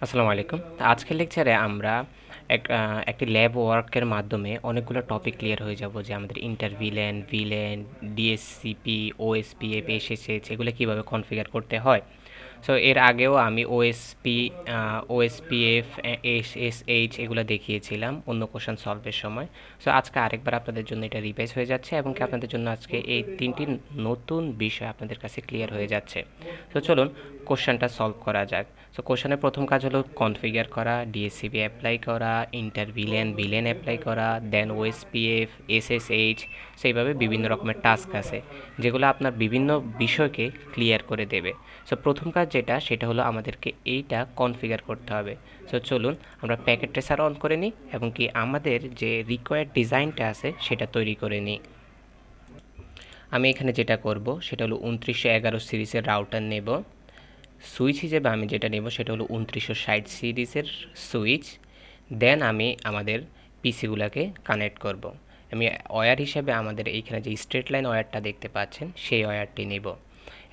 আসসালামু আলাইকুম। আজকের লেকচারে আমরা একটি ল্যাব ওয়ার্কের মাধ্যমে অনেকগুলো টপিক ক্লিয়ার হয়ে যাব, যে আমাদের ইন্টারভিলেন, ভিলেন, ডিএসসিপি, ওএসপিএফ, এসএসএইচ এগুলো কীভাবে কনফিগার করতে হয়। সো এর আগেও আমি ওএসপিএফ, এসএসএইচ এগুলো দেখিয়েছিলাম অন্য কোশ্চেন সলভের সময়। সো আজকে আরেকবার আপনাদের জন্য এটা রিভাইজ হয়ে যাচ্ছে, এবং কি আপনাদের জন্য আজকে এই তিনটি নতুন বিষয় আপনাদের কাছে ক্লিয়ার হয়ে যাচ্ছে। তো চলুন কোশ্চেনটা সলভ করা যাক। সো কোশ্চেনের প্রথম কাজ হলো কনফিগার করা, ডিএসসিপি অ্যাপ্লাই করা, ভিলেন অ্যাপ্লাই করা, দেন ওএসপিএফ, এসএসএইচ। সেইভাবে বিভিন্ন রকমের টাস্ক আছে যেগুলো আপনার বিভিন্ন বিষয়কে ক্লিয়ার করে দেবে। সো প্রথম কাজ যেটা, সেটা হলো আমাদেরকে এইটা কনফিগার করতে হবে। সো চলুন আমরা প্যাকেট ট্রেসার অন করে নিই, এবং কি আমাদের যে রিকোয়ার্ড ডিজাইনটা আছে সেটা তৈরি করে নিই। আমি এখানে যেটা করব সেটা হলো 2911 সিরিজের রাউটার নেব। সুইচ হিসেবে আমি যেটা নেব সেটা হলো 2960 সিরিজের সুইচ। দেন আমি আমাদের পিসিগুলোকে কানেক্ট করব। আমি ওয়্যার হিসেবে আমাদের এইখানে যে স্ট্রেট লাইন ওয়্যারটা দেখতে পাচ্ছেন সেই ওয়্যারটি নেব,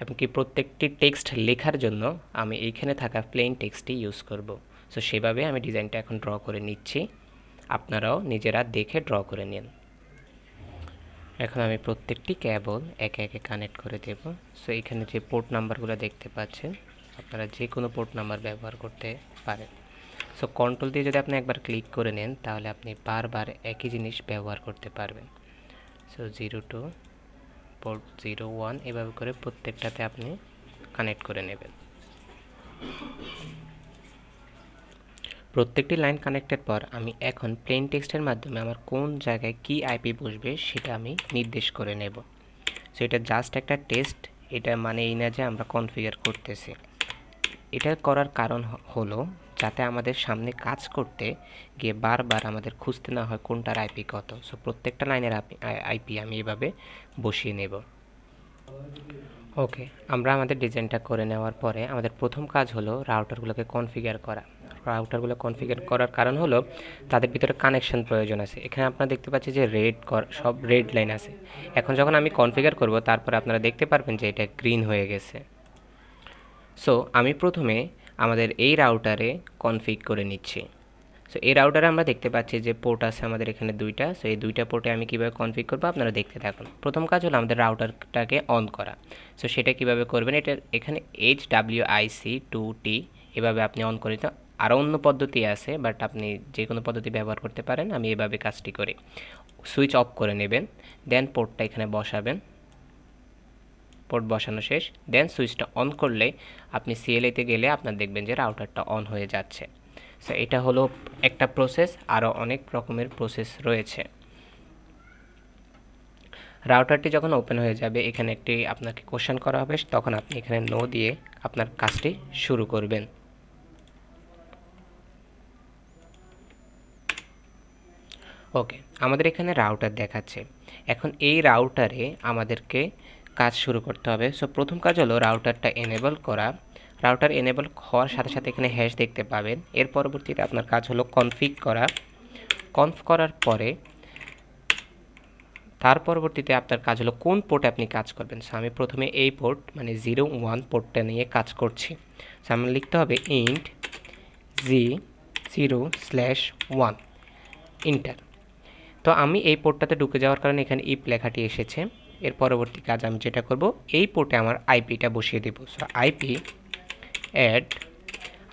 এবং কি প্রত্যেকটি টেক্সট লেখার জন্য আমি এইখানে থাকা প্লেন টেক্সটই ইউজ করব। সো সেভাবে আমি ডিজাইনটা এখন ড্র করে নিচ্ছি, আপনারাও নিজেরা দেখে ড্র করে নিন। এখন আমি প্রত্যেকটি কেবল একে একে কানেক্ট করে দেব। সো এখানে যে পোর্ট নাম্বারগুলো দেখতে পাচ্ছেন, আপনারা যে কোনো পোর্ট নাম্বার ব্যবহার করতে পারেন। সো কন্ট্রোল দিয়ে যদি আপনি একবার ক্লিক করে নেন, তাহলে আপনি বারবার একই জিনিস ব্যবহার করতে পারবেন। সো 02 পোর্ট 01 এভাবে করে প্রত্যেকটাতে আপনি কানেক্ট করে নেবেন। প্রত্যেকটি লাইন কানেক্টের পর আমি এখন প্লেন টেক্সটের মাধ্যমে আমার কোন জায়গায় কি আইপি বসবে সেটা আমি নির্দেশ করে নেব। সো এটা জাস্ট একটা টেস্ট, এটা মানে এই না যে আমরা কনফিগার করতেছি। এটা করার কারণ হলো যাতে আমাদের সামনে কাজ করতে গিয়ে বারবার আমাদের খুঁজতে না হয় কোনটার আইপি কত। সো প্রত্যেকটা লাইনের আইপি আমি এভাবে বসিয়ে নেব। ওকে, আমরা আমাদের ডিজাইনটা করে নেওয়ার পরে আমাদের প্রথম কাজ হলো রাউটারগুলোকে কনফিগার করা। রাউটারগুলো কনফিগার করার কারণ হলো তাদের ভিতরে কানেকশন প্রয়োজন আছে। এখানে আপনারা দেখতে পাচ্ছেন যে সব রেড লাইন আছে। এখন যখন আমি কনফিগার করব, তারপরে আপনারা দেখতে পারবেন যে এটা গ্রিন হয়ে গেছে। সো আমি প্রথমে আমাদের এই রাউটারে কনফিগ করে নিচ্ছি। সো এই রাউটারে আমরা দেখতে পাচ্ছি যে পোর্ট আছে আমাদের এখানে দুইটা। সো এই দুইটা পোর্টে আমি কীভাবে কনফিগ করবো আপনারা দেখতে থাকুন। প্রথম কাজ হলো আমাদের রাউটারটাকে অন করা। সো সেটা কীভাবে করবেন, এটা এখানে HWIC2T এভাবে আপনি অন করে দিতে। আরও অন্য পদ্ধতি আছে, বাট আপনি যে কোনো পদ্ধতি ব্যবহার করতে পারেন। আমি এভাবে কাজটি করি। সুইচ অফ করে নেবেন, দেন পোর্টটা এখানে বসাবেন। পোর্ট বসানো শেষ, দেন সুইচটা অন করলে আপনি সিএলএতে গেলে আপনার দেখবেন যে রাউটারটা অন হয়ে যাচ্ছে। সো এটা হলো একটা প্রসেস, আরও অনেক রকমের প্রসেস রয়েছে। রাউটারটি যখন ওপেন হয়ে যাবে, এখানে একটি আপনাকে কোশ্চেন করা হবে, তখন আপনি এখানে নো দিয়ে আপনার কাজটি শুরু করবেন। ওকে, আমাদের এখানে রাউটার দেখাচ্ছে। এখন এই রাউটারে আমাদেরকে কাজ শুরু করতে হবে। সো প্রথম কাজ হলো রাউটারটা এনেবল করা। রাউটার এনেবল হওয়ার সাথে সাথে এখানে হ্যাশ দেখতে পাবেন। এর পরবর্তীতে আপনার কাজ হলো কনফিগ করা। কনফ করার পরে তার পরবর্তীতে আপনার কাজ হলো কোন পোর্টে আপনি কাজ করবেন। সো আমি প্রথমে এই পোর্ট মানে 01 পোর্টটা নিয়ে কাজ করছি। সো আমার লিখতে হবে ইন্ট G0/1 ইন্টার। তো আমি এই পোর্টটাতে ঢুকে যাওয়ার কারণে এখানে ইফ লেখাটি এসেছে। এর পরবর্তী কাজ আমি যেটা করব, এই পোর্টে আমার আইপিটা বসিয়ে দেব। সো আইপি অ্যাড,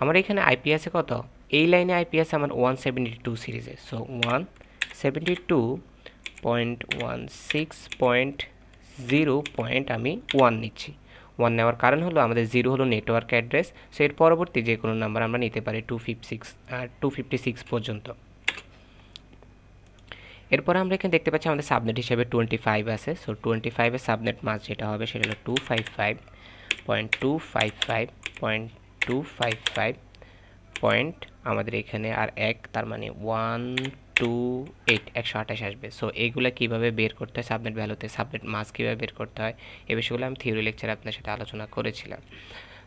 আমার এখানে আইপি আছে কত, এই লাইনে আইপি আছে আমার 172 সিরিজে। সো 172.16.0. আমি 1 নিচ্ছি। 1 নেওয়ার কারণ হলো আমাদের 0 হলো নেটওয়ার্ক অ্যাড্রেস। সো এর পরবর্তী যে কোনো নাম্বার আমরা নিতে পারি 256 পর্যন্ত। এরপর আমরা এখানে দেখতে পাচ্ছি আমাদের সাবনেট হিসেবে 25 আছে। সো 25-এর সাবনেট মাস যেটা হবে সেটা হলো 255.255.255. আমাদের এখানে আর এক, তার মানে 128 আসবে। সো এইগুলো কীভাবে বের করতে হয়, সাবনেট ভ্যালুতে সাবনেট মাস কীভাবে বের করতে হয়, এ বিষয়গুলো আমি থিওরি লেকচারে আপনার সাথে আলোচনা করেছিলাম।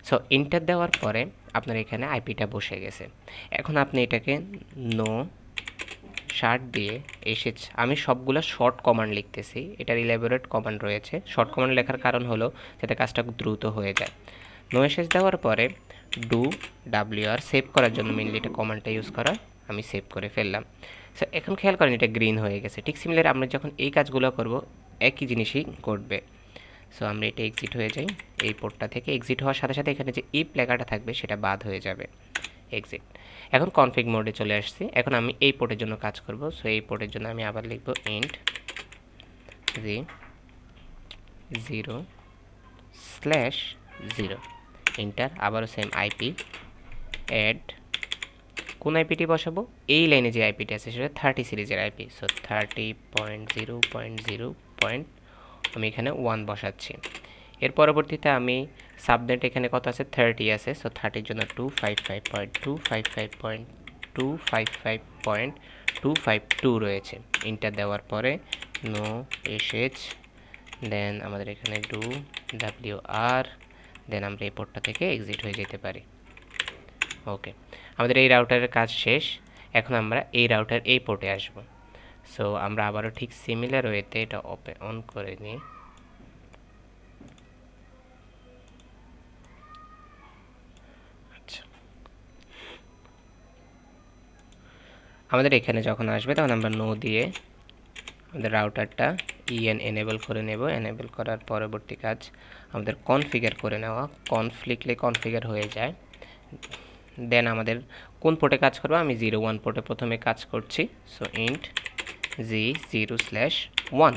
সো ইন্টার দেওয়ার পরে আপনার এখানে আইপিটা বসে গেছে। এখন আপনি এটাকে নো শার্ট দিয়ে এসেছে। আমি সবগুলো শর্ট কমান্ড লিখতেছি, এটার ইলাবোরেট কমান্ড রয়েছে। শর্ট কমান্ড লেখার কারণ হলো যাতে কাজটা দ্রুত হয়ে যায়। নো এসেজ দেওয়ার পরে ডু WR সেভ করার জন্য মেনলি এটা কমান্ডটা ইউজ করা, আমি সেভ করে ফেললাম। সো এখন খেয়াল করেন এটা গ্রিন হয়ে গেছে। ঠিক সিমিলার আমরা যখন এই কাজগুলো করব একই জিনিসই ঘটবে। সো আমরা এটা এক্সিট হয়ে যাই, এই পোর্টটা থেকে এক্সিট হওয়ার সাথে সাথে এখানে যে ইফ লেখাটা থাকবে সেটা বাদ হয়ে যাবে, এক্সিট। এখন কনফিগ মোডে চলে আসছি। এখন আমি এই পোর্টের জন্য কাজ করব। সো এই পোর্টের জন্য আমি আবার লিখব ইন্ট g0/0 এন্টার, আবারও সেম আইপি অ্যাড, কোন আইপিটি বসাবো, এই লাইনে যে আইপিটি আছে সেটা 30 সিরিজের আইপি। সো 30.0.0. আমি এখানে 1 বসাচ্ছি। এর পরবর্তীতে আমি সাবনেট এখানে কত আছে, 30 আছে। সো 30 এর জন্য 255.255.255.252 রয়েছে। ইন্টার দেওয়ার পরে নো এসএইচ, দেন আমাদের এখানে ডু WR, দেন আমরা এই পোর্টটা থেকে এক্সিট হয়ে যেতে পারি। ওকে, আমাদের এই রাউটারের কাজ শেষ। এখন আমরা এই রাউটার এই পোর্টে আসব। সো আমরা আবারও ঠিক সিমিলার ওয়েতে এটা অন করে নিই। আচ্ছা, আমাদের এখানে যখন আসবে তখন আমরা নো দিয়ে আমাদের রাউটারটা এনেবল করে নেব। এনেবল করার পরবর্তী কাজ আমাদের কনফিগার করে নেওয়া। কনফ লিখলে কনফিগার হয়ে যায়। দেন আমাদের কোন পোর্টে কাজ করবো, আমি 01 পোর্টে প্রথমে কাজ করছি। সো ইন্ট g0/1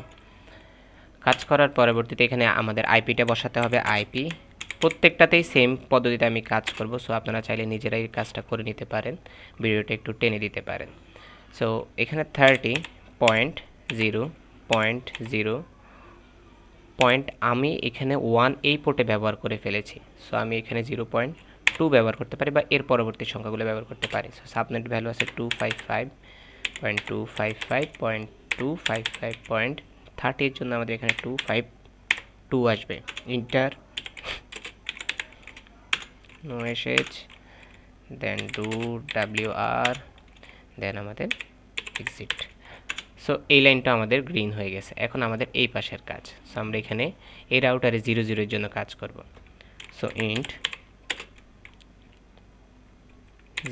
কাজ করার পরবর্তীতে এখানে আমাদের আইপিটা বসাতে হবে। আইপি প্রত্যেকটাতেই সেম পদ্ধতিতে আমি কাজ করব। সো আপনারা চাইলে নিজেরাই কাজটা করে নিতে পারেন, ভিডিওটা একটু টেনে দিতে পারেন। সো এখানে 30.0.0 আমি এখানে 1 এই পোর্টে ব্যবহার করে ফেলেছি। সো আমি এখানে 0.2 ব্যবহার করতে পারি বা এর পরবর্তী সংখ্যাগুলো ব্যবহার করতে পারি। সো সাবনেট ভ্যালু আছে 255.255.255.30 এর জন্য আমাদের এখানে 252 আসবে। Enter, no SSH, then do WR, then আমাদের এক্সিট। সো এই লাইনটা আমাদের গ্রিন হয়ে গেছে। এখন আমাদের এই পাশের কাজ। সো আমরা এখানে এই রাউটারে 00 এর জন্য কাজ করব। সো ইন্ট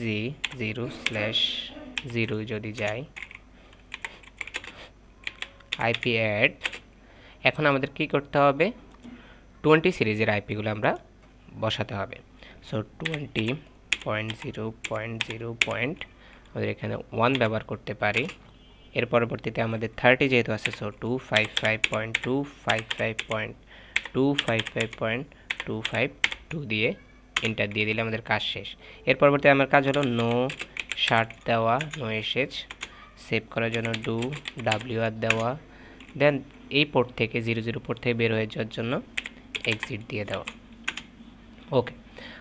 g0/0 যদি যাই, আইপি অ্যাড, এখন আমাদের কি করতে হবে, 20 সিরিজের আইপিগুলো আমরা বসাতে হবে। সো 20.0.0. আমাদের এখানে 1 ব্যবহার করতে পারি। এর পরবর্তীতে আমাদের 30 যেহেতু আছে, সো 255.255.255.252 দিয়ে এন্টার দিয়ে দিলে আমাদের কাজ শেষ। এর পরবর্তীতে আমার কাজ হলো নো শার্ট দেওয়া, নো এসএইচ, সেভ করার জন্য ডু WR দেওয়া, দেন এই পোর্ট থেকে 00 পোর্ট থেকে বের হয়ে যাওয়ার জন্য এক্সিট দিয়ে দেওয়া। ওকে,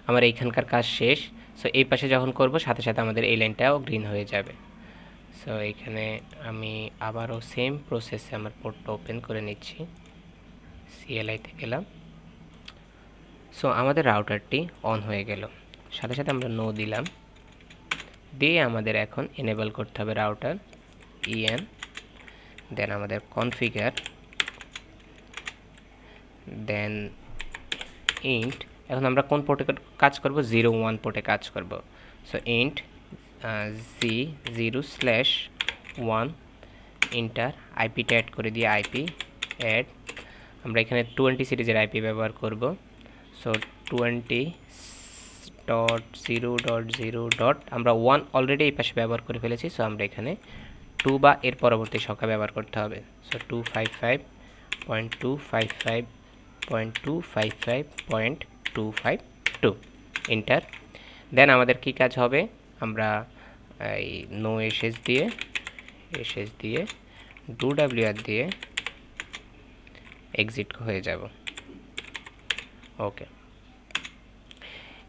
আমার এইখানকার কাজ শেষ। সো এই পাশে যখন করব সাথে সাথে আমাদের এই লাইনটাও গ্রিন হয়ে যাবে। সো এখানে আমি আবারও সেম প্রসেসে আমার পোর্টটা ওপেন করে নিচ্ছি। CLI-তে গেলাম। সো আমাদের রাউটারটি অন হয়ে গেল। সাথে সাথে আমরা নো দিলাম, দিয়ে আমাদের এখন এনেবল করতে হবে রাউটার দেন আমাদের কনফিগার, দেন ইন্ট। এখন আমরা কোন পোর্টে কাজ করব, 01 পোর্টে কাজ করব। সো ইন্ট g0/1 ইন্টার, আইপিটা অ্যাড করে দিয়ে আইপি অ্যাড, আমরা এখানে 20 সিরিজের আইপি ব্যবহার করব। সো 20.0.0. আমরা 1 অলরেডি এই পাশে ব্যবহার করে ফেলেছি। সো আমরা এখানে 2 বা এর পরবর্তী সংখ্যা ব্যবহার করতে হবে। So 255.255.255.252 enter. দেন আমাদের কি কাজ হবে, আমরা এই নো এসএইচ দিয়ে ডু WR দিয়ে এক্সিট হয়ে যাব। ওকে,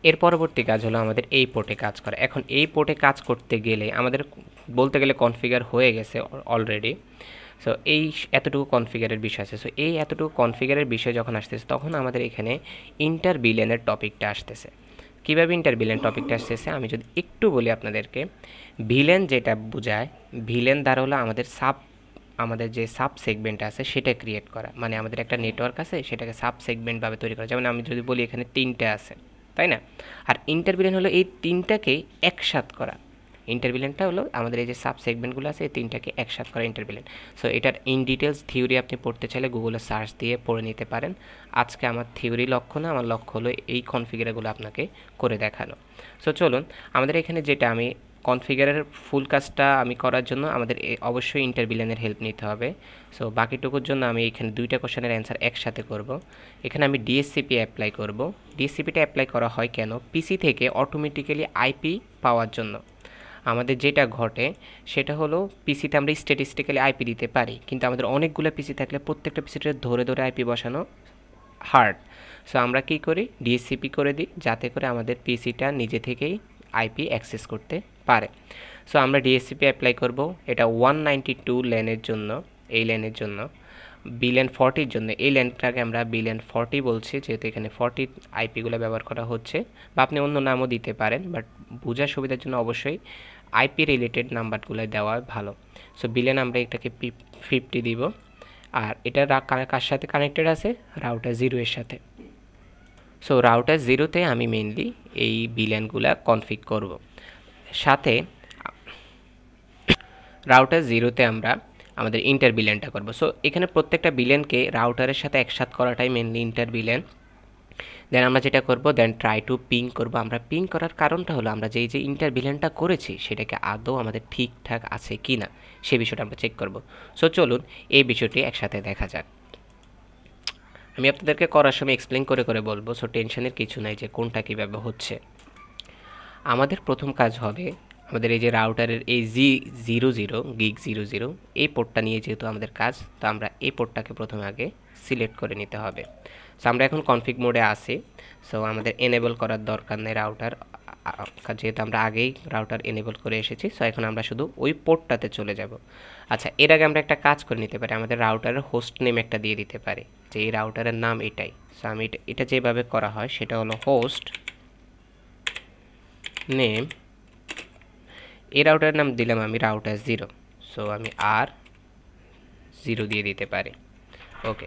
এর পরবর্তী কাজ হলো আমাদের এই পোর্টে কাজ করা। এখন এই পোর্টে কাজ করতে গেলে আমাদের বলতে গেলে কনফিগার হয়ে গেছে অলরেডি। সো এই এতটুকু কনফিগারের বিষয় আছে। সো এই এতটুকু কনফিগারের বিষয় যখন আসতেছে তখন আমাদের এখানে ইন্টার ভিলেনের টপিকটা আসতেছে। কীভাবে ইন্টার ভিলেন টপিকটা আসতেছে আমি যদি একটু বলি আপনাদেরকে, ভিলেন যেটা বোঝায়, ভিলেন দ্বারা হলো আমাদের যে সাব সেগমেন্ট আছে সেটা ক্রিয়েট করা, মানে আমাদের একটা নেটওয়ার্ক আছে সেটাকে সাব সেগমেন্টভাবে তৈরি করা। যেমন আমি যদি বলি এখানে 3টে আছে, তাই না? আর ইন্টারভিলেন হলো এই তিনটাকে একসাথ করা। ইন্টারভিলেনটা হলো আমাদের এই যে সাব সেগমেন্টগুলো আছে এই তিনটাকে একসাথ করা ইন্টারভিলেন। সো এটার ইন ডিটেলস থিওরি আপনি পড়তে চাইলে গুগলে সার্চ দিয়ে পড়ে নিতে পারেন। আজকে আমার থিওরি লক্ষ্য না, আমার লক্ষ্য হলো এই কনফিগারগুলো আপনাকে করে দেখানো। সো চলুন, আমাদের এখানে যেটা আমি কনফিগারের ফুল কাজটা আমি করার জন্য আমাদের অবশ্যই ইন্টারভিলেনের হেল্প নিতে হবে। সো বাকিটুকুর জন্য আমি এখানে দুইটা কোশ্চেনের অ্যান্সার একসাথে করব। এখানে আমি ডিএসসিপি অ্যাপ্লাই করব। ডিএসসিপিটা অ্যাপ্লাই করা হয় কেন? পিসি থেকে অটোমেটিক্যালি আইপি পাওয়ার জন্য। আমাদের যেটা ঘটে সেটা হলো পিসিতে আমরা স্ট্যাটিস্টিক্যালি আইপি দিতে পারি, কিন্তু আমাদের অনেকগুলো পিসি থাকলে প্রত্যেকটা পিসিতে ধরে ধরে আইপি বসানো হার্ড। সো আমরা কি করি? ডিএসসিপি করে দিই, যাতে করে আমাদের পিসিটা নিজে থেকেই আইপি অ্যাক্সেস করতে পারে। সো আমরা ডিএসসিপি অ্যাপ্লাই করব। এটা 192 ল্যানের জন্য, এই ল্যানের জন্য। বিল্যান 40 জন্য, এই ল্যানটাকে আমরা বিল্যান 40 বলছি যেহেতু এখানে 40 আইপিগুলো ব্যবহার করা হচ্ছে, বা আপনি অন্য নামও দিতে পারেন, বাট বোঝার সুবিধার জন্য অবশ্যই আইপি রিলেটেড নাম্বারগুলো দেওয়া ভালো। সো বিল্যান আমরা এটাকে 50 দিব। আর এটা কার সাথে কানেক্টেড আছে? রাউটার 0 এর সাথে। সো রাউটার 0তে আমি মেইনলি এই বিল্যানগুলো কনফিগ করব। সাথে রাউটার 0তে আমরা আমাদের ইন্টার বিল্যানটা করব। সো এখানে প্রত্যেকটা বিল্যানকে রাউটারের সাথে একসাথে করাটাই মেইনলি ইন্টার বিল্যান। দেন আমরা যেটা করব, দেন ট্রাই টু পিং করব। আমরা পিং করার কারণটা হলো আমরা যে ইন্টার বিল্যানটা করেছি সেটাকে আদৌ আমাদের ঠিকঠাক আছে কি না সেই বিষয়টা আমরা চেক করব। সো চলুন এই বিষয়টি একসাথে দেখা যাক। আমি আপনাদেরকে করার সময় এক্সপ্লেন করে করে বলবো, সো টেনশনের কিছু নাই যে কোনটা কীভাবে হচ্ছে। আমাদের প্রথম কাজ হবে, আমাদের এই যে রাউটারের এই G00 gig00 এই পোর্টটা নিয়ে যেহেতু আমাদের কাজ, তো আমরা এই পোর্টটাকে প্রথমে আগে সিলেক্ট করে নিতে হবে। সো আমরা এখন কনফিগ মোডে আছি। সো আমাদের এনেবল করার দরকার নেই রাউটার, যেহেতু আমরা আগেই রাউটার এনেবল করে এসেছি। সো এখন আমরা শুধু ওই পোর্টটাতে চলে যাব। আচ্ছা, এর আগে আমরা একটা কাজ করে নিতে পারি, আমাদের রাউটারের হোস্ট নেম একটা দিয়ে দিতে পারি যে এই রাউটারের নাম এটাই। সো আমি এটা যেভাবে করা হয় সেটা হলো হোস্ট নেম, এই রাউটারের নাম দিলাম আমি রাউটার 0। সো আমি R0 দিয়ে দিতে পারি। ওকে,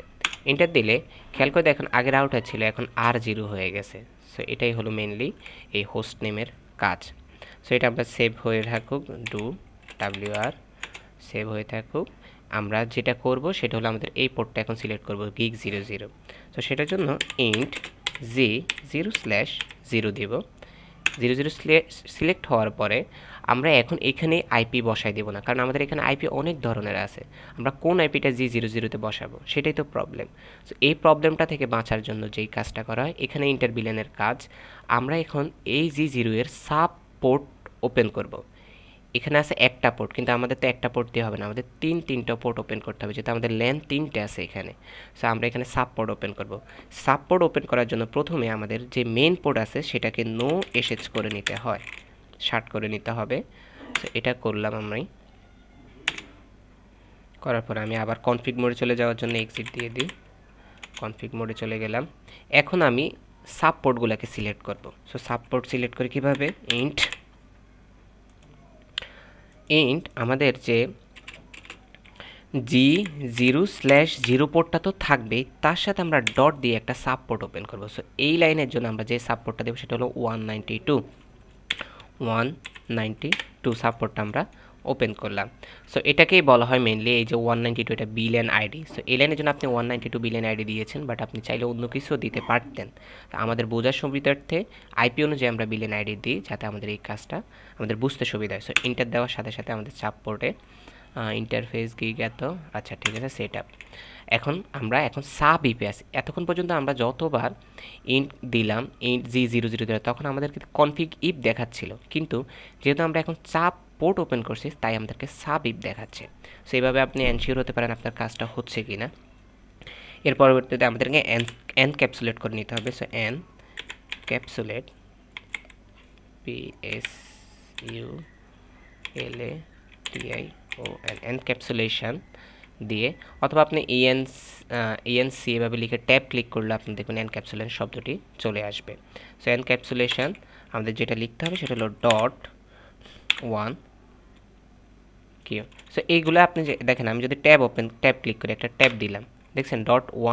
এন্টার দিলে খেয়াল করে দেখুন আগে রাউটার ছিল, এখন R0 হয়ে গেছে। সো এটাই হলো মেনলি এই হোস্ট নেমের কাজ। সো এটা আমরা সেভ হয়ে থাকুক, ডু WR সেভ হয়ে থাকুক। আমরা যেটা করব সেটা হলো আমাদের এই পোর্টটা এখন সিলেক্ট করব gig00। সো সেটার জন্য ইন্ট G0/0 দেব। 00 সিলেক্ট হওয়ার পরে আমরা এখন এখানে আইপি বসাই দেব না, কারণ আমাদের এখানে আইপি অনেক ধরনের আছে। আমরা কোন আইপিটা G00-তে বসাবো সেটাই তো প্রবলেম। সো এই প্রবলেমটা থেকে বাঁচার জন্য যেই কাজটা করা হয়, এখানে ইন্টার বিল্যানের কাজ, আমরা এখন এই G0 এর সাব পোর্ট ওপেন করব। এখানে আছে একটা পোর্ট, কিন্তু আমাদের তো একটা পোর্ট দিয়ে হবে না, আমাদের তিনটা পোর্ট ওপেন করতে হবে, যেহেতু আমাদের ল্যান 3টে আছে এখানে। সো আমরা এখানে সাব পোর্ট ওপেন করব। সাব পোর্ট ওপেন করার জন্য প্রথমে আমাদের যে মেইন পোর্ট আছে সেটাকে নো এসএচ করে নিতে হয়, শার্ট করে নিতে হবে। সো এটা করলাম আমি। করার পর আমি আবার কনফিগ মোডে চলে যাওয়ার জন্য এক্সিট দিয়ে দিই, কনফিগ মোডে চলে গেলাম। এখন আমি সাব পোর্টগুলোকে সিলেক্ট করব। সো সাব পোর্ট সিলেক্ট করে কীভাবে? ইন্ট আমাদের যে G0/0 পোর্টটা তো থাকবেই, তার সাথে আমরা ডট দিয়ে একটা সাব পোর্ট ওপেন করব। সো এই লাইনের জন্য আমরা যে সাব পোর্টটা দেবো সেটা হলো 192 সাব পোর্টটা আমরা ওপেন করলাম। সো এটাকেই বলা হয় মেনলি এই যে 192, এটা বিল্যান আইডি। সো এই লাইনের জন্য আপনি 192 বিল্যান আইডি দিয়েছেন, বাট আপনি চাইলে অন্য কিছুও দিতে পারতেন। আমাদের বোঝার সুবিধার্থে আইপি অনুযায়ী আমরা বিল্যান আইডি দিই, যাতে আমাদের এই কাজটা আমাদের বুঝতে সুবিধা হয়। সো ইন্টার দেওয়ার সাথে সাথে আমাদের সাব পোর্টে ইন্টারফেস গিগ এত, আচ্ছা ঠিক আছে, সেট আপ। এখন আমরা সাব ইপি আছি। এতক্ষণ পর্যন্ত আমরা যতবার ইন্ট দিলাম, ইন্ট G00 দিলাম, তখন আমাদেরকে কনফিগ ইপ দেখাচ্ছিল, কিন্তু যেহেতু আমরা এখন সাব পোর্ট ওপেন করছি তাই আমাদেরকে সাব ইপ দেখাচ্ছে। সো এইভাবে আপনি এনশিওর হতে পারেন আপনার কাজটা হচ্ছে কি না। এর পরবর্তীতে আমাদেরকে এনক্যাপসুলেট করে নিতে হবে। সো এনক্যাপসুলেট PSULATION এনক্যাপসুলেশন দিয়ে, অথবা আপনি ENC এভাবে লিখে ট্যাব ক্লিক করলে আপনি দেখবেন এনক্যাপসুলেশন শব্দটি চলে আসবে। সো এনক্যাপসুলেশন আমাদের যেটা লিখতে হবে সেটা হলো .1 কিউ। সো এইগুলো আপনি যে দেখেন, আমি যদি ট্যাব ক্লিক করি, একটা ট্যাব দিলাম, দেখছেন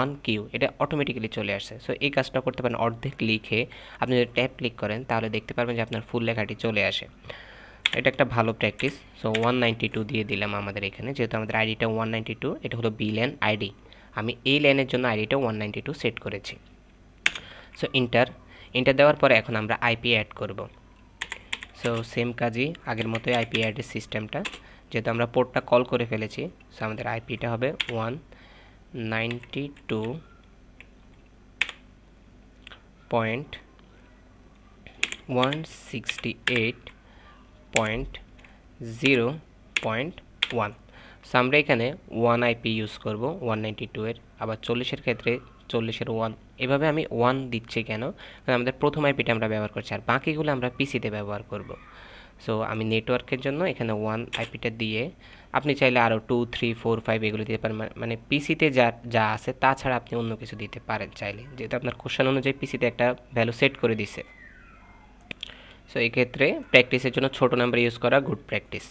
.1q এটা অটোমেটিক্যালি চলে আসছে। সো এই কাজটা করতে পারেন অর্ধেক লিখে আপনি যদি ট্যাব ক্লিক করেন তাহলে দেখতে পারবেন যে আপনার ফুল লেখাটি চলে আসে। এটা একটা ভালো প্র্যাকটিস। সো 192 দিয়ে দিলাম আমাদের এখানে, যেহেতু আমাদের আইডিটা 192, এটা হলো বি ল্যান আইডি। আমি এই লাইনের জন্য আইডিটা 192 সেট করেছি। সো ইন্টার দেওয়ার পরে এখন আমরা আইপি অ্যাড করব। সো সেম কাজই আগের মতোই আইপি অ্যাডের সিস্টেমটা, যেহেতু আমরা পোর্টটা কল করে ফেলেছি। সো আমাদের আইপিটা হবে 192.168.0.1। সো আমরা এখানে 1 আইপি ইউজ করব 192 এর, আবার 40-এর ক্ষেত্রে 40-এর 1। এভাবে আমি 1 দিচ্ছি কেন, কারণ আমাদের প্রথম আইপিটা আমরা ব্যবহার করছি, আর বাকিগুলো আমরা পিসিতে ব্যবহার করব। সো আমি নেটওয়ার্কের জন্য এখানে 1 আইপিটা দিয়ে, আপনি চাইলে আরও 2, 3, 4, 5 এগুলো দিতে পারেন, মানে পিসিতে যা আছে তাছাড়া আপনি অন্য কিছু দিতে পারেন চাইলে, যেহেতু আপনার কোশ্চেন অনুযায়ী পিসিতে একটা ভ্যালু সেট করে দিছে। সো এই ক্ষেত্রে প্র্যাকটিসের জন্য ছোট নাম্বার ইউজ করা গুড প্র্যাকটিস।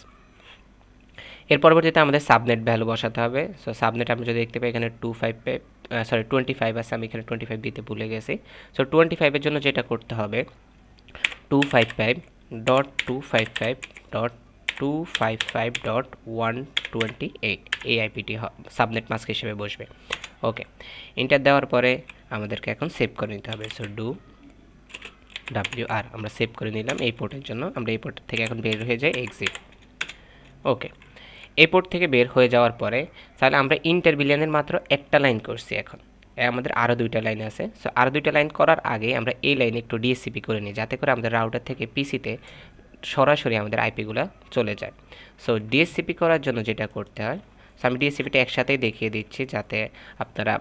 এর পরবর্তীতে আমাদের সাবনেট ভ্যালু বসাতে হবে। সো সাবনেট আপনি যদি দেখতে পাই এখানে 25 আছে, আমি এখানে 25 দিতে ভুলে গেছি। সো 25-এর জন্য যেটা করতে হবে 255.255.255.128 এই আইপিটি সাবনেট মাস্ক হিসেবে বসবে। ওকে, এন্টার দেওয়ার পরে আমাদেরকে এখন সেভ করে নিতে হবে। সো WR আমরা সেভ করে নিলাম এই পোর্টের জন্য। আমরা এই পোর্ট থেকে এখন বের হয়ে যাই, এক্সিট। ওকে, এই পোর্ট থেকে বের হয়ে যাওয়ার পরে তাহলে আমরা ইন্টারভিলিয়ানের মাত্র একটা লাইন করছি, এখন আমাদের আরও 2টা লাইন আছে। সো আরও 2টা লাইন করার আগে আমরা এই লাইনে একটু ডিএসসিপি করে নিই, যাতে করে আমাদের রাউটার থেকে পিসিতে সরাসরি আমাদের আইপিগুলো চলে যায়। সো ডিএসসিপি করার জন্য যেটা করতে হয়, সো আমি ডিএসসিপিটা একসাথেই দেখিয়ে দিচ্ছি, যাতে আপনারা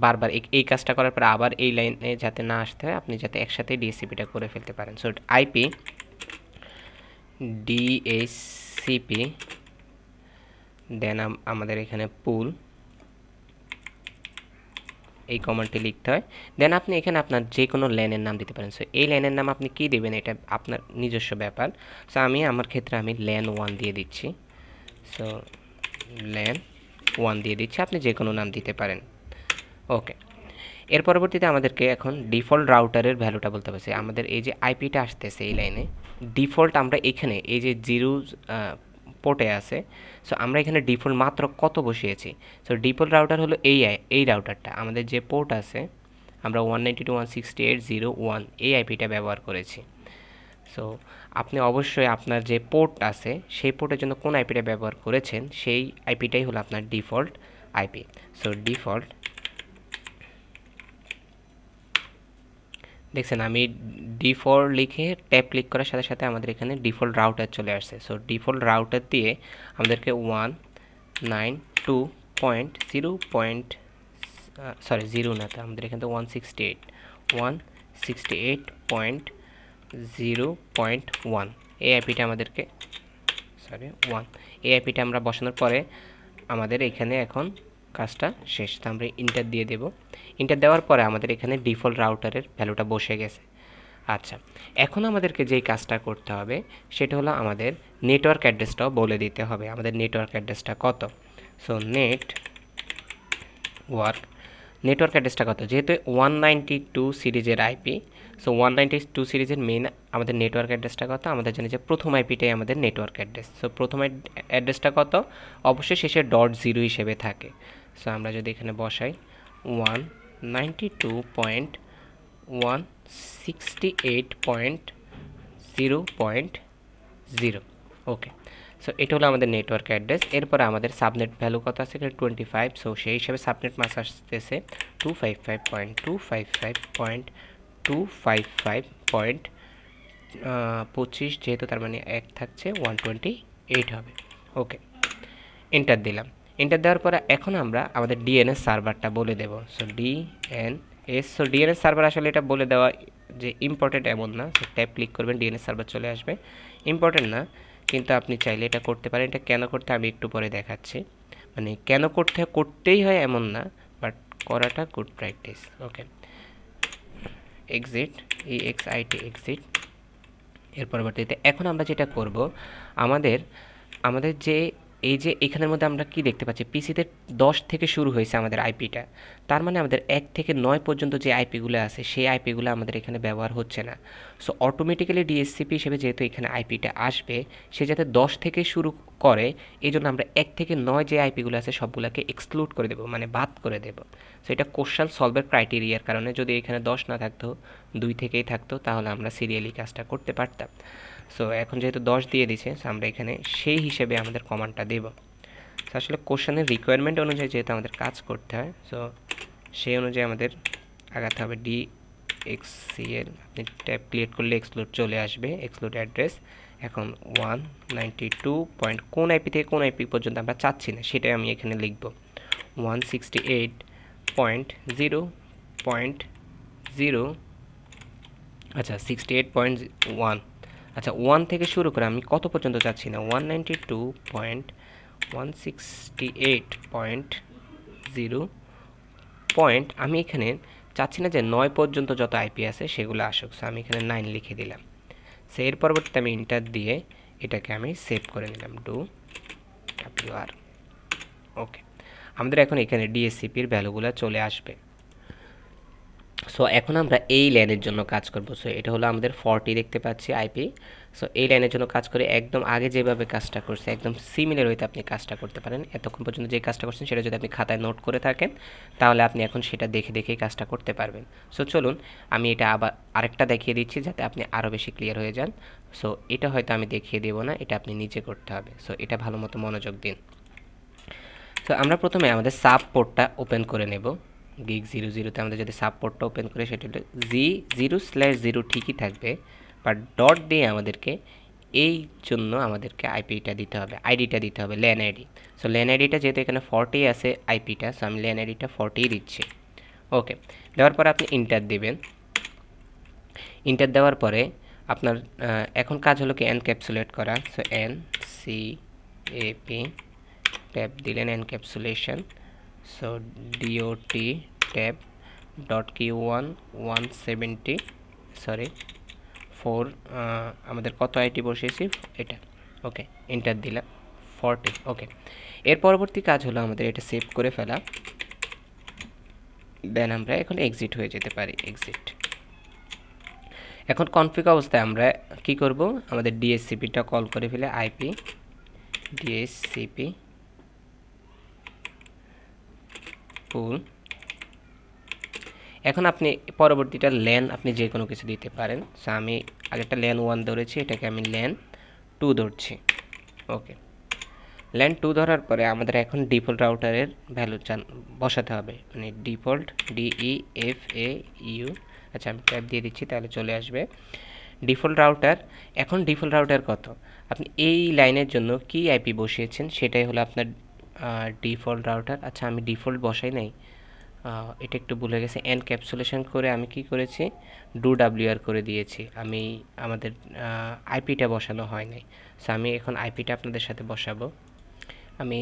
বারবার এই কাজটা করার পর আবার এই লাইনে যাতে না আসতে হয়, আপনি যাতে একসাথেই ডিএসসিপিটা করে ফেলতে পারেন। সো আইপি ডিএসসিপি, দেন আমাদের এখানে পুল, এই কমান্ডটি লিখতে হয়। দেন আপনি এখানে আপনার যে কোনো ল্যানের নাম দিতে পারেন। সো এই ল্যানের নাম আপনি কী দেবেন এটা আপনার নিজস্ব ব্যাপার। সো আমার ক্ষেত্রে আমি ল্যান 1 দিয়ে দিচ্ছি। সো ল্যান 1 দিয়ে দিচ্ছি, আপনি যে কোনো নাম দিতে পারেন। ওকে, এর পরবর্তীতে আমাদেরকে এখন ডিফল্ট রাউটারের ভ্যালুটা বলতে হবে। আমাদের এই যে আইপিটা আসতেছে এই লাইনে, ডিফল্ট আমরা এখানে এই যে 0 পোর্টে আছে। সো আমরা এখানে ডিফল্ট মাত্র কত বসিয়েছি। সো ডিফল্ট রাউটার হলো এই রাউটারটা, আমাদের যে পোর্ট আছে আমরা 192.168.0.1 এই আইপিটা ব্যবহার করেছি। সো আপনি অবশ্যই আপনার যে পোর্ট আছে সেই পোর্টের জন্য কোন আইপিটা ব্যবহার করেছেন সেই আইপিটাই হলো আপনার ডিফল্ট আইপি। সো ডিফল্ট, দেখছেন আমি ডিফল্ট লিখে ট্যাব ক্লিক করার সাথে সাথে আমাদের এখানে ডিফল্ট রাউটার চলে আসছে। সো ডিফল্ট রাউটার দিয়ে আমাদেরকে 0 না, তো আমাদের এখানে 168.0.1 এই আইপিটা আমাদেরকে 1 এই আইপিটা আমরা বসানোর পরে আমাদের এখানে এখন কাজটা শেষ। তো আমরা ইন্টার দিয়ে দেব। ইন্টার দেওয়ার পরে আমাদের এখানে ডিফল্ট রাউটারের ভ্যালুটা বসে গেছে। আচ্ছা, এখন আমাদেরকে যেই কাজটা করতে হবে সেটা হলো আমাদের নেটওয়ার্ক অ্যাড্রেসটাও বলে দিতে হবে, আমাদের নেটওয়ার্ক অ্যাড্রেসটা কত। সো নেটওয়ার্ক অ্যাড্রেসটা কত, যেহেতু 192 সিরিজের আইপি। সো 192 সিরিজের মেইন আমাদের নেটওয়ার্ক অ্যাড্রেসটা কত, আমাদের জানি যে প্রথম আইপিটাই আমাদের নেটওয়ার্ক অ্যাড্রেস। সো প্রথম অ্যাড্রেসটা কত, অবশ্যই শেষে .0 হিসেবে থাকে। সো আমরা যদি এখানে বসাই 192.168.0.0। ওকে, সো এটা হলো আমাদের নেটওয়ার্ক অ্যাড্রেস। এরপরে আমাদের সাবনেট ভ্যালু কত আছে এখানে 25। সো সেই হিসাবে সাবনেট মাস্ক আসতেছে 255.255.255.25, যেহেতু তার মানে 1 থাকছে 128 হবে। ওকে, এন্টার দিলাম। এন্টার দেওয়ার পরে এখন আমরা আমাদের ডিএনএস সার্ভারটা বলে দেব। সো ডিএনএস সার্ভার আসলে এটা বলে দেওয়া যে ইম্পর্টেন্ট এমন না। সো ট্যাব ক্লিক করবেন, ডিএনএস সার্ভার চলে আসবে। ইম্পর্টেন্ট না, কিন্তু আপনি চাইলে এটা করতে পারেন। এটা কেন করতে আমি একটু পরে দেখাচ্ছি, মানে কেন করতেই হয় এমন না, বাট করাটা গুড প্র্যাকটিস। ওকে, এক্সিট, এক্সিট। এর পরবর্তীতে এখন আমরা যেটা করব, আমাদের যে এই যে এখানের মধ্যে আমরা কি দেখতে পাচ্ছি, পিসিতে 10 থেকে শুরু হয়েছে আমাদের আইপিটা। তার মানে আমাদের 1 থেকে 9 পর্যন্ত যে আইপিগুলো আছে সেই আইপিগুলো আমাদের এখানে ব্যবহার হচ্ছে না। সো অটোমেটিক্যালি ডিএসসিপি হিসেবে যেহেতু এখানে আইপিটা আসবে, সে যাতে 10 থেকে শুরু করে, এই জন্য আমরা 1 থেকে 9 যে আইপিগুলো আছে সবগুলোকে এক্সক্লুড করে দেবো, মানে বাদ করে দেবো। সো এটা কোশ্চেন সলভের ক্রাইটেরিয়ার কারণে। যদি এখানে 10 না থাকতো, 2 থেকেই থাকতো, তাহলে আমরা সিরিয়ালি কাজটা করতে পারতাম। সো এখন যেহেতু 10 দিয়ে দিছে, সো আমরা এখানে সেই হিসেবে আমাদের কমান্ডটা দেব। সো আসলে কোশ্চেনের রিকোয়ারমেন্ট অনুযায়ী যেহেতু আমাদের কাজ করতে হয়, সো সেই অনুযায়ী আমাদের আগাতে হবে। DXCL আপনি ট্যাব ক্লিক করলে এক্সক্লুড চলে আসবে, এক্সক্লুড অ্যাড্রেস। এখন 192 পয়েন্ট কোন আইপি থেকে কোন আইপি পর্যন্ত আমরা চাচ্ছি না সেটাই আমি এখানে লিখব। 168.0.0 আচ্ছা 68.1। আচ্ছা 1 থেকে শুরু করে আমি কত পর্যন্ত চাচ্ছি না, 192.168.0 পয়েন্ট আমি এখানে চাচ্ছি না যে 9 পর্যন্ত যত আইপি আছে সেগুলো আসুক। সো আমি এখানে 9 লিখে দিলাম। সো এর পরবর্তীতে আমি ইন্টার দিয়ে এটাকে আমি সেভ করে নিলাম, WR। ওকে, আমাদের এখন এখানে ডিএসসিপির ভ্যালুগুলো চলে আসবে। সো এখন আমরা এই লাইনের জন্য কাজ করব। সো এটা হলো আমাদের 40 দেখতে পাচ্ছি আইপি। সো এই লাইনের জন্য কাজ করে একদম আগে যেভাবে কাজটা করছে একদম সিমিলার হইতে আপনি কাজটা করতে পারেন। এতক্ষণ পর্যন্ত যে কাজটা করছেন সেটা যদি আপনি খাতায় নোট করে থাকেন, তাহলে আপনি এখন সেটা দেখে দেখেই কাজটা করতে পারবেন। সো চলুন আমি এটা আবার আরেকটা দেখিয়ে দিচ্ছি যাতে আপনি আরও বেশি ক্লিয়ার হয়ে যান। সো এটা হয়তো আমি দেখিয়ে দেব না, এটা আপনি নিজে করতে হবে। সো এটা ভালো মতো মনোযোগ দিন। সো আমরা প্রথমে আমাদের সাব পোর্টটা ওপেন করে নেব। গিগ 00তে আমাদের যদি সাব পোর্টটা ওপেন করে, সেটা হলো G0/0 ঠিকই থাকবে, বাট ডট দিয়ে আমাদেরকে এই জন্য আমাদেরকে আইপিটা দিতে হবে, আইডিটা দিতে হবে, ল্যান আইডি। সো ল্যান আইডিটা যেহেতু এখানে 40 আছে আইপিটা, সো আমি ল্যান আইডিটা 40 দিচ্ছি। ওকে, দেওয়ার পরে আপনি ইন্টার দেবেন। ইন্টার দেওয়ার পরে আপনার এখন কাজ হলো কি এনক্যাপসুলেট করা। সো NCAP ট্যাব দিলেন encapsulation. So DOT tab dot Q1 170 sorry 4 আমাদের কত আইটি বসিয়েছি এটা। ওকে, এন্টার দিলাম 40। ওকে, এর পরবর্তী কাজ হলো আমাদের এটা সেভ করে ফেলা। দেন আমরা এখন এক্সিট হয়ে যেতে পারি, এক্সিট। এখন কনফিগ অবস্থায় আমরা কি করব, আমাদের ডিএসসিপিটা কল করে ফেলে আইপি ডিএসসিপি পুল। এখন আপনি পরবর্তীটা ল্যান আপনি যে কোনো কিছু দিতে পারেন। সো আমি আগেরটা ল্যান 1 ধরেছি, এটাকে আমি ল্যান 2 ধরছি। ওকে, ল্যান 2 ধরার পরে আমাদের এখন ডিফল্ট রাউটারের ভ্যালু বসাতে হবে, মানে ডিফল্ট DEFAU। আচ্ছা আমি ট্যাব দিয়ে দিচ্ছি তাহলে চলে আসবে ডিফল্ট রাউটার। এখন ডিফল্ট রাউটার কত, আপনি এই লাইনের জন্য কি আইপি বসিয়েছেন সেটাই হলো আপনার ডিফল্ট রাউটার। আচ্ছা আমি ডিফল্ট বসাই নাই, এটা একটু ভুলে গেছে। এনক্যাপসুলেশন করে আমি কি করেছি, WR করে দিয়েছি, আমি আমাদের আইপিটা বসানো হয় নাই। সো আমি এখন আইপিটা আপনাদের সাথে বসাবো। আমি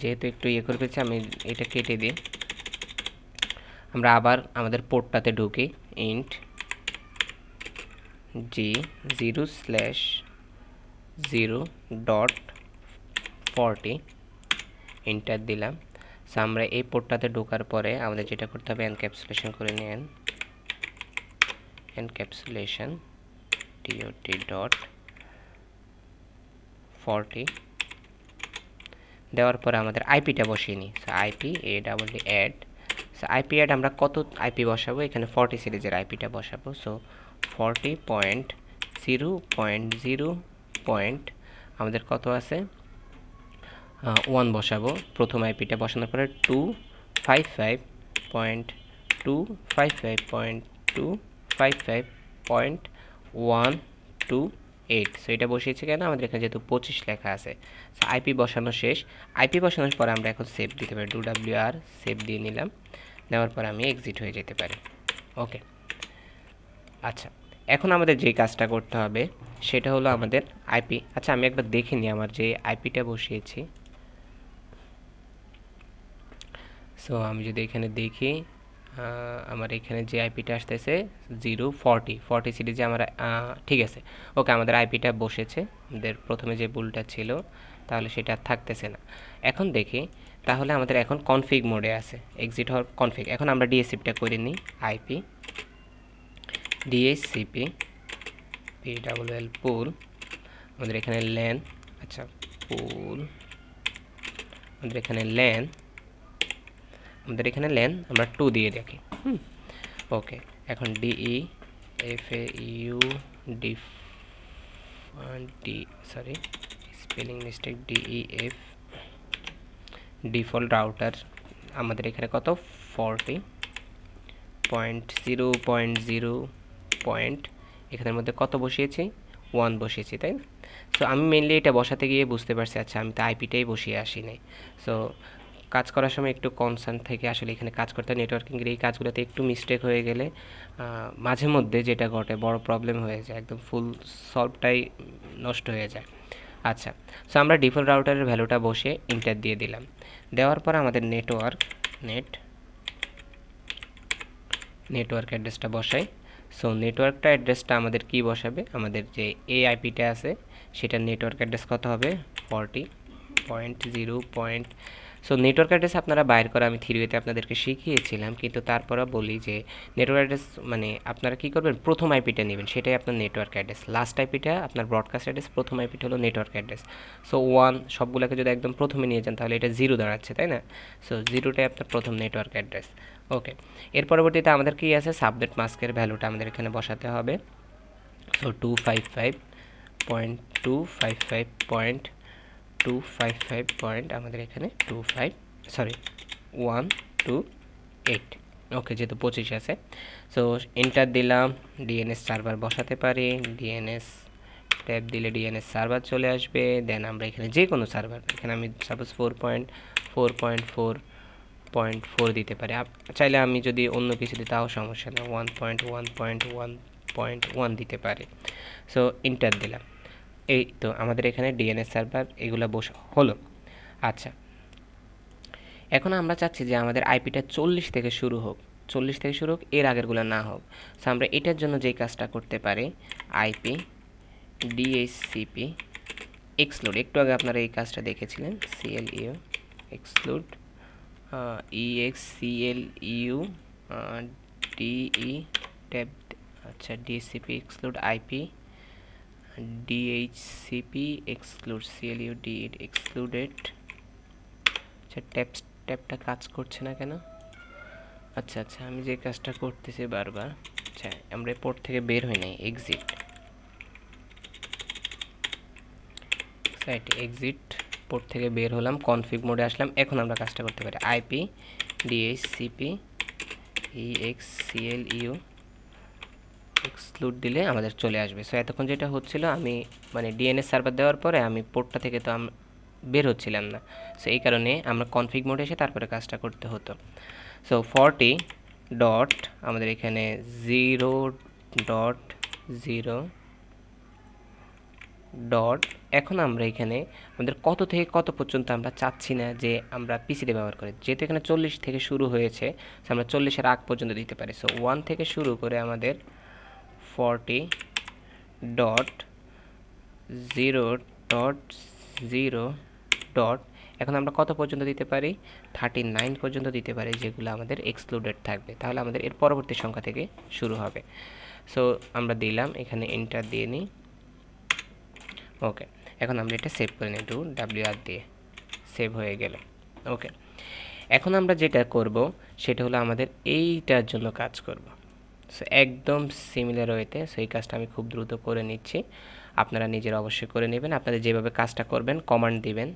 যেহেতু একটু ইয়ে করে পেয়েছি, আমি এটা কেটে দিই। আমরা আবার আমাদের পোর্টটাতে ঢুকি, ইন্ট G0/0.40 এন্টার দিলাম। সো আমরা এই পোর্টটাতে ঢোকার পরে আমাদের যেটা করতে হবে, এনক্যাপসুলেশন করে নিন, এনক্যাপসুলেশন DOT.40 দেওয়ার পরে আমাদের আইপিটা বসিয়ে নিই। So IP add। So IP add আমরা কত আইপি বসাবো, এখানে 40 সিরিজের আইপিটা বসাবো। সো 40.0.0 আমাদের কত আছে, 1 বসাবো। প্রথম আইপিটা বসানোর পরে 255.255.255.128। সো এটা বসিয়েছি কেন, আমাদের এখানে যেহেতু 25 লেখা আছে। সো আইপি বসানো শেষ। আইপি বসানোর পরে আমরা এখন সেভ দিতে পারি, WR সেভ দিয়ে নিলাম। নেওয়ার পর আমি এক্সিট হয়ে যেতে পারি। ওকে, আচ্ছা এখন আমাদের যে কাজটা করতে হবে সেটা হলো আমাদের আইপি। আচ্ছা আমি একবার দেখে নিই আমার যে আইপিটা বসিয়েছি। সো আমি যদি এখানে দেখি আমার এখানে যে আইপিটা আসতেছে 040 সিরিজে আমার ঠিক আছে। ওকে, আমাদের আইপিটা বসেছে, আমাদের প্রথমে যে ভুলটা ছিল তাহলে সেটা আর থাকতেছে না। এখন দেখি তাহলে আমাদের এখন কনফিগ মোডে আছে, এক্সিট হওয়ার কনফিগ। এখন আমরা ডিএসসিপিটা করে নিই, আইপি ডিএসসিপি PWL পুল, আমাদের এখানে ল্যান, আচ্ছা পুল, আমাদের এখানে ল্যান, আমাদের এখানে ল্যান আমরা 2 দিয়ে রাখি। ওকে, এখন DE FAU sorry spelling mistake, DEF default router আমাদের এখানে কত 40.0.0 পয়েন্ট, এখানের মধ্যে কত বসিয়েছি 1 বসিয়েছি, তাই না? সো আমি মেনলি এটা বসাতে গিয়ে বুঝতে পারছি আচ্ছা আমি তো আইপিটাই বসিয়ে আসি নাই। সো কাজ করার সময় একটু কনসার্ন থেকে আসলে এখানে কাজ করতে, নেটওয়ার্কিংয়ের এই কাজগুলোতে একটু মিস্টেক হয়ে গেলে মাঝে মধ্যে যেটা ঘটে বড় প্রবলেম হয়ে যায়, একদম ফুল সলভটাই নষ্ট হয়ে যায়। আচ্ছা, সো আমরা ডিফল্ট রাউটারের ভ্যালুটা বসে ইন্টার দিয়ে দিলাম। দেওয়ার পর আমাদের নেটওয়ার্ক অ্যাড্রেসটা বসাই। সো নেটওয়ার্কটা অ্যাড্রেসটা আমাদের কি বসাবে, আমাদের যে আইপিটা আছে সেটার নেটওয়ার্ক অ্যাড্রেস কত হবে 40.0. সো নেটওয়ার্ক অ্যাড্রেস আপনারা বাইর করা আমি থিওরিতে আপনাদেরকে শিখিয়েছিলাম, কিন্তু তারপরে বলি যে নেটওয়ার্ক অ্যাড্রেস মানে আপনারা কি করবেন, প্রথম আইপিটা নেবেন, সেটাই আপনার নেটওয়ার্ক অ্যাড্রেস। লাস্ট আইপিটা আপনার ব্রডকাস্ট অ্যাড্রেস, প্রথম আইপিটা হলো নেটওয়ার্ক অ্যাড্রেস। সো 1 সবগুলোকে যদি একদম প্রথমে নিয়ে যান তাহলে এটা 0 দাঁড়াচ্ছে, তাই না? সো 0টাই আপনার প্রথম নেটওয়ার্ক অ্যাড্রেস। ওকে, এর পরবর্তীতে আমাদের কি আছে, সাবনেট মাস্কের ভ্যালুটা আমাদের এখানে বসাতে হবে। সো 255.255. আমাদের এখানে 128। ওকে, যেহেতু 25 আছে, সো এন্টার দিলাম। ডিএনএস সার্ভার বসাতে পারি, ডিএনএস ট্যাব দিলে ডিএনএস সার্ভার চলে আসবে। দেন আমরা এখানে যে কোনো সার্ভার, এখানে আমি সাপোজ 4.4.4 দিতে পারি, চাইলে আমি যদি অন্য কিছু দিই তাও সমস্যা নেই, 1.1.1.1 দিতে পারি। সো এন্টার দিলাম। এই তো আমাদের এখানে ডিএনএস সার্ভার এগুলো বসা হলো। আচ্ছা, এখন আমরা চাচ্ছি যে আমাদের আইপিটা 40 থেকে শুরু হোক, এর আগেরগুলো না হোক। সো আমরা এটার জন্য যেই কাজটা করতে পারি, আইপি ডিএসসিপি এক্সক্লুড, একটু আগে আপনারা এই কাজটা দেখেছিলেন, CLU exclude EXCLU DE tab, আচ্ছা DHCP exclude IP DHCP exclude CLU DE excluded. আচ্ছা ট্যাবটা কাজ করছে না কেন? আচ্ছা আমি যে কাজটা করতেছি বারবার, আচ্ছা আমরা পোর্ট থেকে বের হই নাই, এক্সিট পোর্ট থেকে বের হলাম, কনফিগ মোডে আসলাম। এখন আমরা কাজটা করতে পারি, আইপি ডিএইচসিপি EXCLU এক্সক্লুড দিলে আমাদের চলে আসবে। সো এতক্ষণ যেটা হচ্ছিল, আমি মানে ডিএনএস সার্ভার দেওয়ার পরে আমি পোর্টটা থেকে তো বের হচ্ছিলাম না, সো এই কারণে আমরা কনফিগ মোডে এসে তারপরে কাজটা করতে হতো। সো 40 ডট আমাদের এখানে 0.0 ডট, এখন আমরা এখানে আমাদের কত থেকে কত পর্যন্ত আমরা চাচ্ছি না যে আমরা পিসিতে ব্যবহার করি, যেহেতু এখানে 40 থেকে শুরু হয়েছে, আমরা 40-এর আগ পর্যন্ত দিতে পারি। সো 1 থেকে শুরু করে আমাদের 40.0.0 ডট, এখন আমরা কত পর্যন্ত দিতে পারি, 39 পর্যন্ত দিতে পারি, যেগুলো আমাদের এক্সক্লুডেড থাকবে, তাহলে আমাদের এর পরবর্তী সংখ্যা থেকে শুরু হবে। সো আমরা দিলাম, এখানে এন্টার দিয়ে নিই। ওকে, এখন আমরা এটা সেভ করে নিই, WR দিয়ে সেভ হয়ে গেল। ওকে, এখন আমরা যেটা করব সেটা হলো আমাদের এইটার জন্য কাজ করব। সো একদম সিমিলার ওয়েতে, সো এই কাজটা আমি খুব দ্রুত করে নিচ্ছি, আপনারা নিজেরা অবশ্যই করে নেবেন। আপনাদের যেভাবে কাজটা করবেন, কমান্ড দিবেন।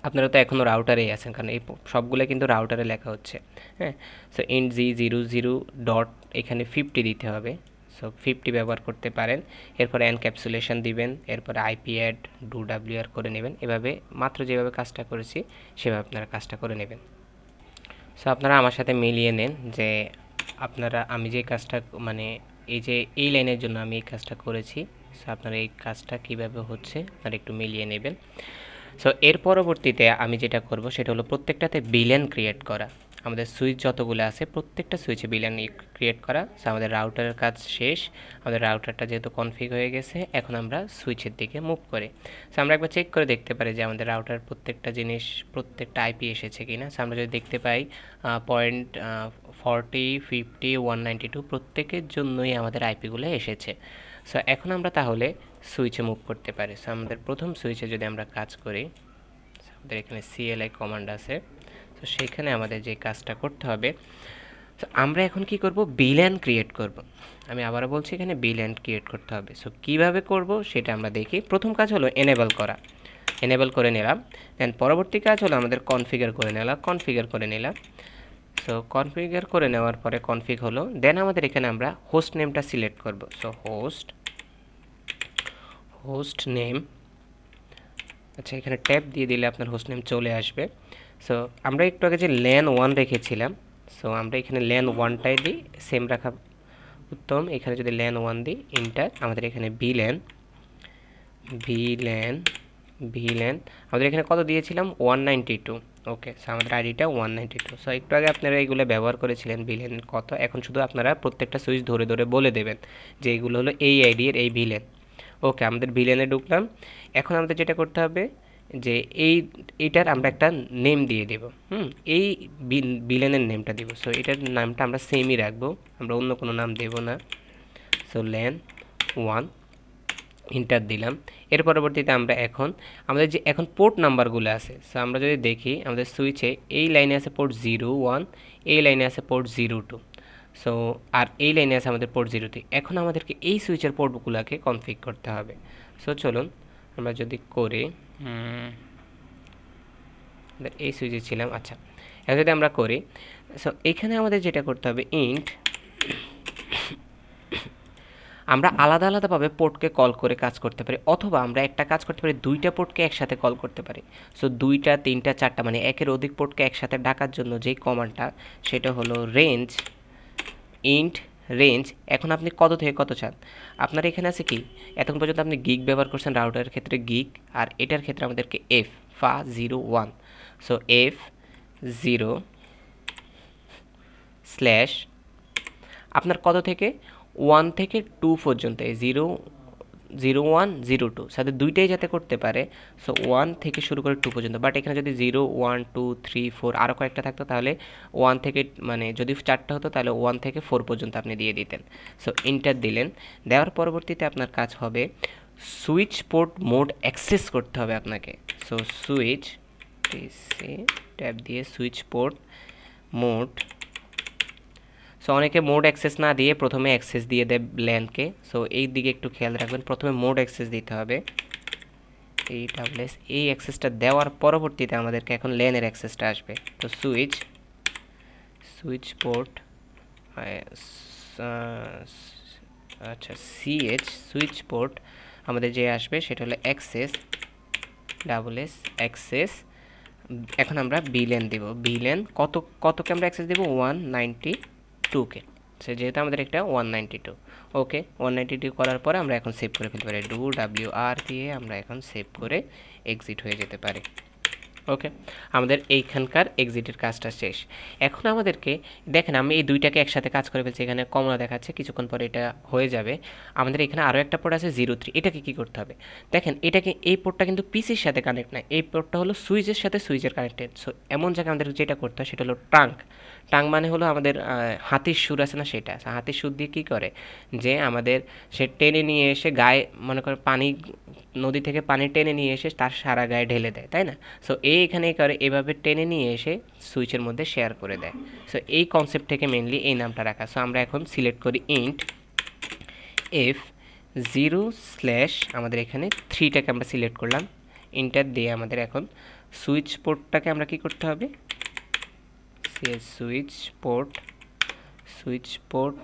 আপনারা তো এখনও রাউটারেই আছেন, কারণ এই সবগুলো কিন্তু রাউটারে লেখা হচ্ছে, হ্যাঁ। সো NG00 ডট এখানে 50 দিতে হবে, সো 50 ব্যবহার করতে পারেন। এরপরে এনক্যাপসুলেশন দিবেন, এরপরে আইপি অ্যাড WR করে নেবেন। এভাবে মাত্র যেভাবে কাজটা করেছি সেভাবে আপনারা কাজটা করে নেবেন। সো আপনারা আমার সাথে মিলিয়ে নেন যে আমি যে কাজটা মানে এই লাইনের জন্য আমি এই কাজটা করেছি, সো আপনারা এই কাজটা কিভাবে হচ্ছে আপনারা একটু মিলিয়ে নেবেন। সো এর পরবর্তীতে আমি যেটা করব সেটা হলো প্রত্যেকটাতে ভিলেন ক্রিয়েট করা। আমাদের সুইচ যতগুলো আছে প্রত্যেকটা সুইচে বিলিয়ন ক্রিয়েট করা। সো আমাদের রাউটারের কাজ শেষ। আমাদের রাউটারটা যেহেতু কনফিগ হয়ে গেছে, এখন আমরা সুইচের দিকে মুভ করি। সো আমরা একবার চেক করে দেখতে পারি যে আমাদের রাউটার প্রত্যেকটা জিনিস, প্রত্যেকটা আইপি এসেছে কিনা। সো আমরা যদি দেখতে পাই 0.40, 50, 192 প্রত্যেকের জন্যই আমাদের আইপিগুলো এসেছে। সো এখন আমরা তাহলে সুইচে মুভ করতে পারি। সো আমাদের প্রথম সুইচে যদি আমরা কাজ করি, আমাদের এখানে CLI কমান্ড আছে। তো সেইখানে আমাদের যে কাজটা করতে হবে, তো আমরা এখন কি করব, বিলিয়ন ক্রিয়েট করব। আমি আবারও বলছি, এখানে বিলিয়ন ক্রিয়েট করতে হবে। সো কিভাবে করব সেটা আমরা দেখি। প্রথম কাজ হলো এনেবল করা, এনেবল করে নিলাম। দেন পরবর্তী কাজ হলো আমাদের কনফিগার করে নিলাম। সো কনফিগার করে নেওয়ার পরে কনফিগ হলো। দেন আমাদের এখানে আমরা হোস্ট নেমটা সিলেক্ট করব। সো হোস্ট নেম, আচ্ছা এখানে ট্যাব দিয়ে দিলে আপনার হোস্ট নেম চলে আসবে। সো আমরা একটু আগে যে LAN 1 রেখেছিলাম, সো আমরা এখানে LAN 1টাই দিই, সেম রাখা উত্তম। এখানে যদি LAN 1 দিই, ইন্টার, আমাদের এখানে VLAN আমাদের এখানে কত দিয়েছিলাম, 192। ওকে, সো আমাদের আইডিটা 192। সো একটু আগে আপনারা এইগুলো ব্যবহার করেছিলেন, VLAN কত। এখন শুধু আপনারা প্রত্যেকটা সুইচ ধরে ধরে বলে দেবেন যে এইগুলো হলো এই আইডি এর এই VLAN। ওকে, আমাদের VLAN-এ ঢুকলাম। এখন আমাদের যেটা করতে হবে যে এইটার আমরা একটা নেম দিয়ে দেব। এই VLAN-এর নেমটা দিব। সো এটার নামটা আমরা সেমই রাখবো, আমরা অন্য কোনো নাম দেব না। সো LAN 1, ইন্টার দিলাম। এর পরবর্তীতে আমরা এখন আমাদের যে এখন পোর্ট নাম্বারগুলো আছে, সো আমরা যদি দেখি আমাদের সুইচে এই লাইনে আছে পোর্ট 01, এই লাইনে আছে পোর্ট 02, সো আর এই লাইনে আছে আমাদের পোর্ট 03। এখন আমাদেরকে এই সুইচের পোর্টগুলোকে কনফিগ করতে হবে। সো চলুন আমরা যদি করি, এই সুইচে ছিলাম, আচ্ছা এখন যদি আমরা করি, সো এখানে আমাদের যেটা করতে হবে, ইন্ট, আমরা আলাদা আলাদাভাবে পোর্টকে কল করে কাজ করতে পারি, অথবা আমরা একটা কাজ করতে পারি, দুইটা পোর্টকে একসাথে কল করতে পারি। সো 2টা, 3টা, 4টা মানে একের অধিক পোর্টকে একসাথে ডাকার জন্য যেই কমান্ডটা, সেটা হলো রেঞ্জ, ইন্ট রেঞ্জ। এখন আপনি কত থেকে কত চান, আপনার এখানে আছে কি, এতক্ষণ পর্যন্ত আপনি গিগ ব্যবহার করছেন, রাউটারের ক্ষেত্রে গিগ, আর এটার ক্ষেত্রে আমাদেরকে FA01। সো F0 স্ল্যাশ আপনার কত থেকে 1 থেকে 2 পর্যন্ত, 0, 01, 02 সাথে দুইটাই যাতে করতে পারে। সো 1 থেকে শুরু করে 2 পর্যন্ত। বাট এখানে যদি 0, 1, 2, 3, 4 আরও কয়েকটা থাকতো, তাহলে 1 থেকে, মানে যদি 4টা হতো তাহলে 1 থেকে 4 পর্যন্ত আপনি দিয়ে দিতেন। সো এন্টার দিলেন। দেওয়ার পরবর্তীতে আপনার কাজ হবে সুইচ পোর্ট মোড অ্যাক্সেস করতে হবে আপনাকে। সো সুইচ ট্যাব দিয়ে সুইচ পোর্ট মোড। সো অনেকে মোড অ্যাক্সেস না দিয়ে প্রথমে অ্যাক্সেস দিয়ে দেয় ল্যানকে। সো এই দিকে একটু খেয়াল রাখবেন, প্রথমে মোড অ্যাক্সেস দিতে হবে, এই অ্যাক্সেসটা দেওয়ার পরবর্তীতে আমাদেরকে এখন ল্যানের অ্যাক্সেসটা আসবে। তো সুইচ পোর্ট, আচ্ছা সুইচ পোর্ট আমাদের যে আসবে সেটা হলো অ্যাক্সেস, অ্যাক্সেস। এখন আমরা VLAN দেব, VLAN কতকে আমরা অ্যাক্সেস দেব, 192কে। সে যেহেতু আমাদের একটা 192। ওকে, 192 করার পরে আমরা এখন সেভ করে ফেলতে পারি, WR দিয়ে আমরা এখন সেভ করে এক্সিট হয়ে যেতে পারি। ওকে, আমাদের এইখানকার এক্সিটের কাজটা শেষ। এখন আমাদেরকে দেখেন, আমি এই দুইটাকে একসাথে কাজ করে ফেলছি, এখানে কমলা দেখাচ্ছে, কিছুক্ষণ পরে এটা হয়ে যাবে। আমাদের এখানে আরও একটা পোর্ট আছে 03, এটাকে কি করতে হবে, দেখেন এটাকে, এই পোর্টটা কিন্তু পিসির সাথে কানেক্ট না, এই পোর্টটা হলো সুইচের সাথে সুইচের কানেক্টেড। সো এমন জায়গায় আমাদের যেটা করতে হয় সেটা হলো ট্রাঙ্ক মানে হলো আমাদের হাতির সুর আছে না, সেটা হাতির সুর দিয়ে কী করে, যে আমাদের সে টেনে নিয়ে এসে গায়ে, মনে করে পানি, নদী থেকে পানি টেনে নিয়ে এসে তার সারা গায়ে ঢেলে দেয়, তাই না। সো এখানে করে এভাবে টেনে নিয়ে এসে সুইচের মধ্যে শেয়ার করে দেয়। সো এই কনসেপ্ট থেকে মেনলি এই নামটা রাখা। সো আমরা এখন সিলেক্ট করি ইন্ট F0 স্ল্যাশ, আমাদের এখানে 3টাকে আমরা সিলেক্ট করলাম, ইন্টার দিয়ে আমাদের এখন সুইচ পোর্টটাকে আমরা কি করতে হবে, সুইচ পোর্ট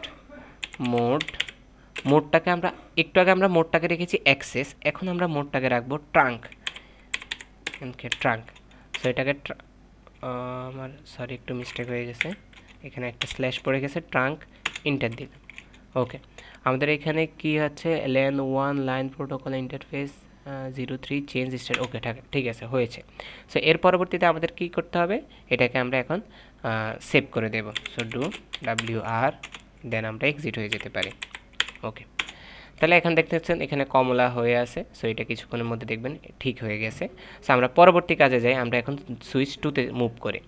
মোডটাকে আমরা একটু আগে আমরা মোডটাকে রেখেছি অ্যাক্সেস, এখন আমরা মোডটাকে রাখবো ট্রাঙ্ক। সো এটাকে আমার সরি একটু মিস্টেক হয়ে গেছে, এখানে একটা স্ল্যাশ পড়ে গেছে, ট্রাঙ্ক, ইন্টার দিলাম। ওকে, আমাদের এখানে কি হচ্ছে, LAN 1 line protocol interface 03 change state, okay ঠিক আছে, হয়েছে। সো এর পরবর্তীতে আমাদের কি করতে হবে, এটাকে আমরা এখন সেভ করে দেব। সো ডু WR, দেন আমরা এক্সিট হয়ে যেতে পারি। ওকে, তাহলে এখন দেখতে পাচ্ছেন এখানে কমলা হয়ে আছে। সো এটা কিছুক্ষণের মধ্যে দেখবেন ঠিক হয়ে গেছে। সো আমরা পরবর্তী কাজে যাই, আমরা এখন সুইচ 2-তে মুভ করি।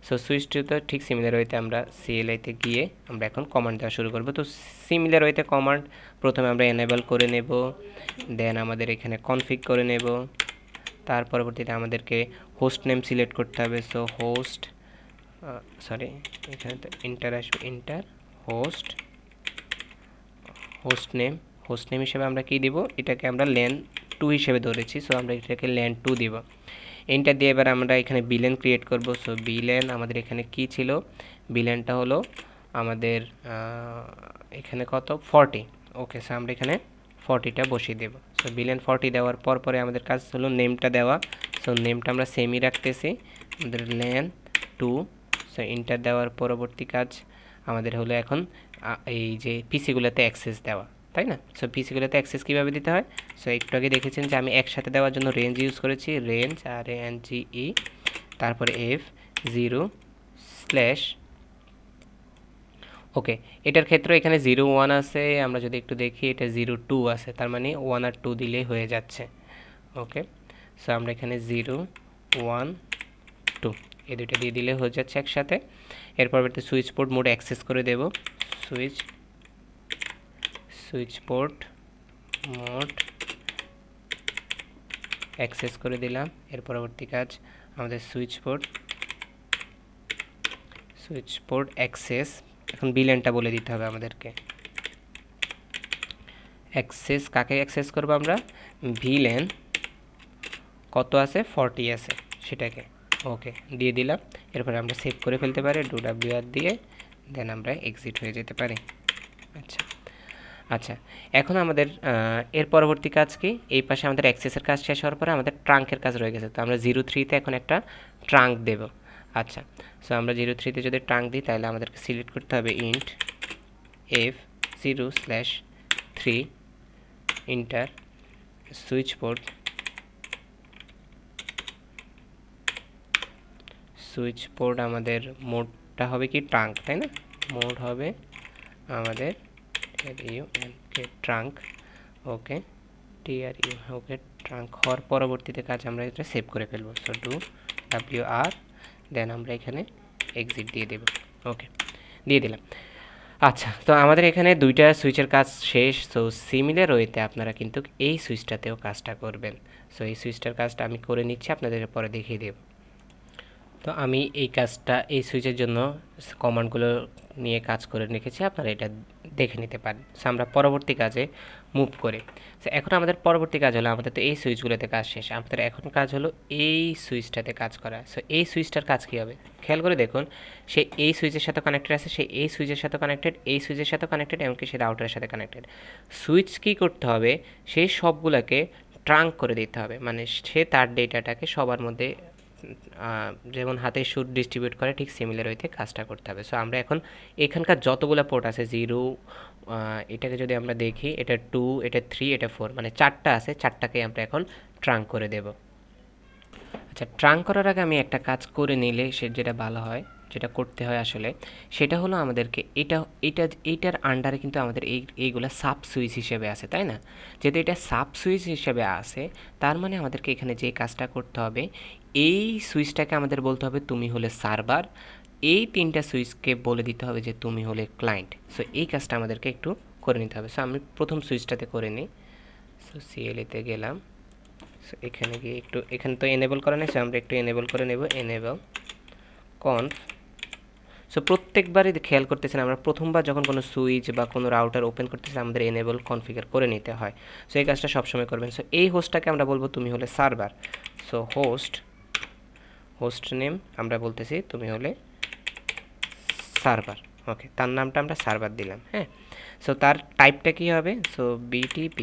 সো সুইচ 2-তে ঠিক সিমিলার ওয়েতে আমরা CLI-তে গিয়ে আমরা এখন কমান্ড দেওয়া শুরু করব। তো সিমিলার ওয়েতে কমান্ড প্রথমে আমরা এনেবল করে নেব, দেন আমাদের এখানে কনফিগ করে নেব। তার পরবর্তীতে আমাদেরকে হোস্ট নেম সিলেক্ট করতে হবে। সো হোস্ট, সরি এখানে তো ইন্টার আসবে, ইন্টার হোস্ট নেম হিসেবে আমরা কি দিব, এটাকে আমরা ল্যান 2 হিসেবে ধরেছি। সো আমরা এটাকে ল্যান 2 দিব। এন্টার দিয়ে এবার আমরা এখানে বিলেন ক্রিয়েট করব। সো বিলেন আমাদের এখানে কি ছিল, বিলেনটা হলো আমাদের এখানে কত 40। ওকে, সো আমরা এখানে 40টা বসিয়ে দেব। সো বিলেন 40 দেওয়ার পরে আমাদের কাজ হলো নেমটা দেওয়া। সো নেমটা আমরা সেমই রাখতেছি, আমাদের ল্যান 2। সো এন্টার দেওয়ার পরবর্তী কাজ আমাদের হলো এখন এই যে পিসিগুলোতে অ্যাক্সেস দেওয়া, তাই না? সো পিসিগুলোতে অ্যাক্সেস কীভাবে দিতে হয়, সো একটু আগে দেখেছেন যে আমি একসাথে দেওয়ার জন্য রেঞ্জ ইউজ করেছি, রেঞ্জ RANGE, তারপরে F0/, ওকে। এটার ক্ষেত্রে এখানে 01 আছে, আমরা যদি একটু দেখি এটা 02 আছে, তার মানে 1 আর 2 দিলেই হয়ে যাচ্ছে। ওকে, সো আমরা এখানে 0 1 2 এই দুইটা দিয়ে দিলে হয়ে যাচ্ছে একসাথে। এর পরবর্তী সুইচ পোর্ট মোড অ্যাক্সেস করে দেব। সুইচ পোর্ট মোড অ্যাক্সেস করে দিলাম। এর পরবর্তী কাজ আমাদের সুইচ পোর্ট অ্যাক্সেস, এখন বিলেনটা বলে দিতে হবে আমাদেরকে। অ্যাক্সেস কাকে অ্যাক্সেস করব আমরা, ভিলেন কত আছে 40 আছে সেটাকে। ওকে, দিয়ে দিলাম। এরপরে আমরা সেভ করে ফেলতে পারি ডু WR দিয়ে, দেন আমরা এক্সিট হয়ে যেতে পারি। আচ্ছা, এখন আমাদের এর পরবর্তী কাজ কি, এই পাশে আমাদের অ্যাক্সেসের কাজ শেষ হওয়ার পরে আমাদের ট্রাঙ্কের কাজ রয়ে গেছে। তো আমরা 03-তে এখন একটা ট্রাঙ্ক দেব। আচ্ছা, সো আমরা 03-তে যদি ট্রাঙ্ক দিই তাহলে আমাদেরকে সিলেক্ট করতে হবে int F0/3 inter switch port আমাদের মোডটা হবে কি ট্রাঙ্ক, তাই না? মোড হবে আমাদের ট্রাঙ্ক। ওকে, TRU, ওকে, ট্রাঙ্ক হওয়ার পরবর্তীতে কাজ আমরা এটা সেভ করে ফেলবো। সো ডু WR, দেন আমরা এখানে এক্সিট দিয়ে দেব। ওকে, দিয়ে দিলাম। আচ্ছা, তো আমাদের এখানে দুইটা সুইচের কাজ শেষ। সো সিমিলার ওয়েতে আপনারা কিন্তু এই সুইচটাতেও কাজটা করবেন। সো এই সুইচটার কাজটা আমি করে নিচ্ছি, আপনাদের পরে দেখিয়ে দেব। তো আমি এই কাজটা এই সুইচের জন্য কমান্ডগুলো নিয়ে কাজ করে রেখেছি, আপনারা এটা দেখে নিতে পারেন। সো আমরা পরবর্তী কাজে মুভ করি। সো এখন আমাদের পরবর্তী কাজ হলো, আমাদের তো এই সুইচগুলোতে কাজ শেষ, আমাদের এখন কাজ হলো এই সুইচটাতে কাজ করা। সো এই সুইচটার কাজ কী হবে খেয়াল করে দেখুন, সে এই সুইচের সাথে কানেক্টেড আছে, সে এই সুইচের সাথে কানেক্টেড, এই সুইচের সাথে কানেক্টেড, এমনকি সে রাউটারের সাথে কানেক্টেড। সুইচ কী করতে হবে, সেই সবগুলোকে ট্রাঙ্ক করে দিতে হবে, মানে সে তার ডেটাটাকে সবার মধ্যে যেমন হাতে সুর ডিস্ট্রিবিউট করে ঠিক সিমিলার ওয়েতে কাজটা করতে হবে। সো আমরা এখন এখানকার যতগুলো পোর্ট আছে 0, এটাকে যদি আমরা দেখি, এটা 2, এটা 3, এটা 4, মানে 4টা আছে, 4টাকে আমরা এখন ট্রাঙ্ক করে দেব। আচ্ছা, ট্রাঙ্ক করার আগে আমি একটা কাজ করে নিলে সে যেটা ভালো হয়, যেটা করতে হয় আসলে, সেটা হলো আমাদেরকে এইটার আন্ডারে কিন্তু আমাদের এইগুলা সাব সুইচ হিসেবে আছে, তাই না? যেহেতু এটা সাব সুইচ হিসেবে আছে, তার মানে আমাদেরকে এখানে যে কাজটা করতে হবে, এই সুইচটাকে আমাদের বলতে হবে তুমি হলে সার্ভার, এই 3টা সুইচকে বলে দিতে হবে যে তুমি হলে ক্লায়েন্ট। সো এই কাজটা আমাদেরকে একটু করে নিতে হবে। সো আমি প্রথম সুইচটাতে করে নিই। সো CLI-তে গেলাম। সো এখানে গিয়ে একটু, এখানে তো এনেবল করা নেই, সো আমরা একটু এনেবল করে নেব, এনেবল কনফ। সো প্রত্যেকবারই খেয়াল করতেছেন, আমরা প্রথমবার যখন কোনো সুইচ বা কোনো রাউটার ওপেন করতেছি আমাদের এনেবল কনফিগার করে নিতে হয়। সো এই কাজটা সবসময় করবেন। সো এই হোস্টটাকে আমরা বলবো তুমি হলে সার্ভার। সো হোস্ট নেম আমরা বলতেছি তুমি হলে সার্ভার। ওকে, তার নামটা আমরা সার্ভার দিলাম। হ্যাঁ, সো তার টাইপটা কী হবে, সো BTP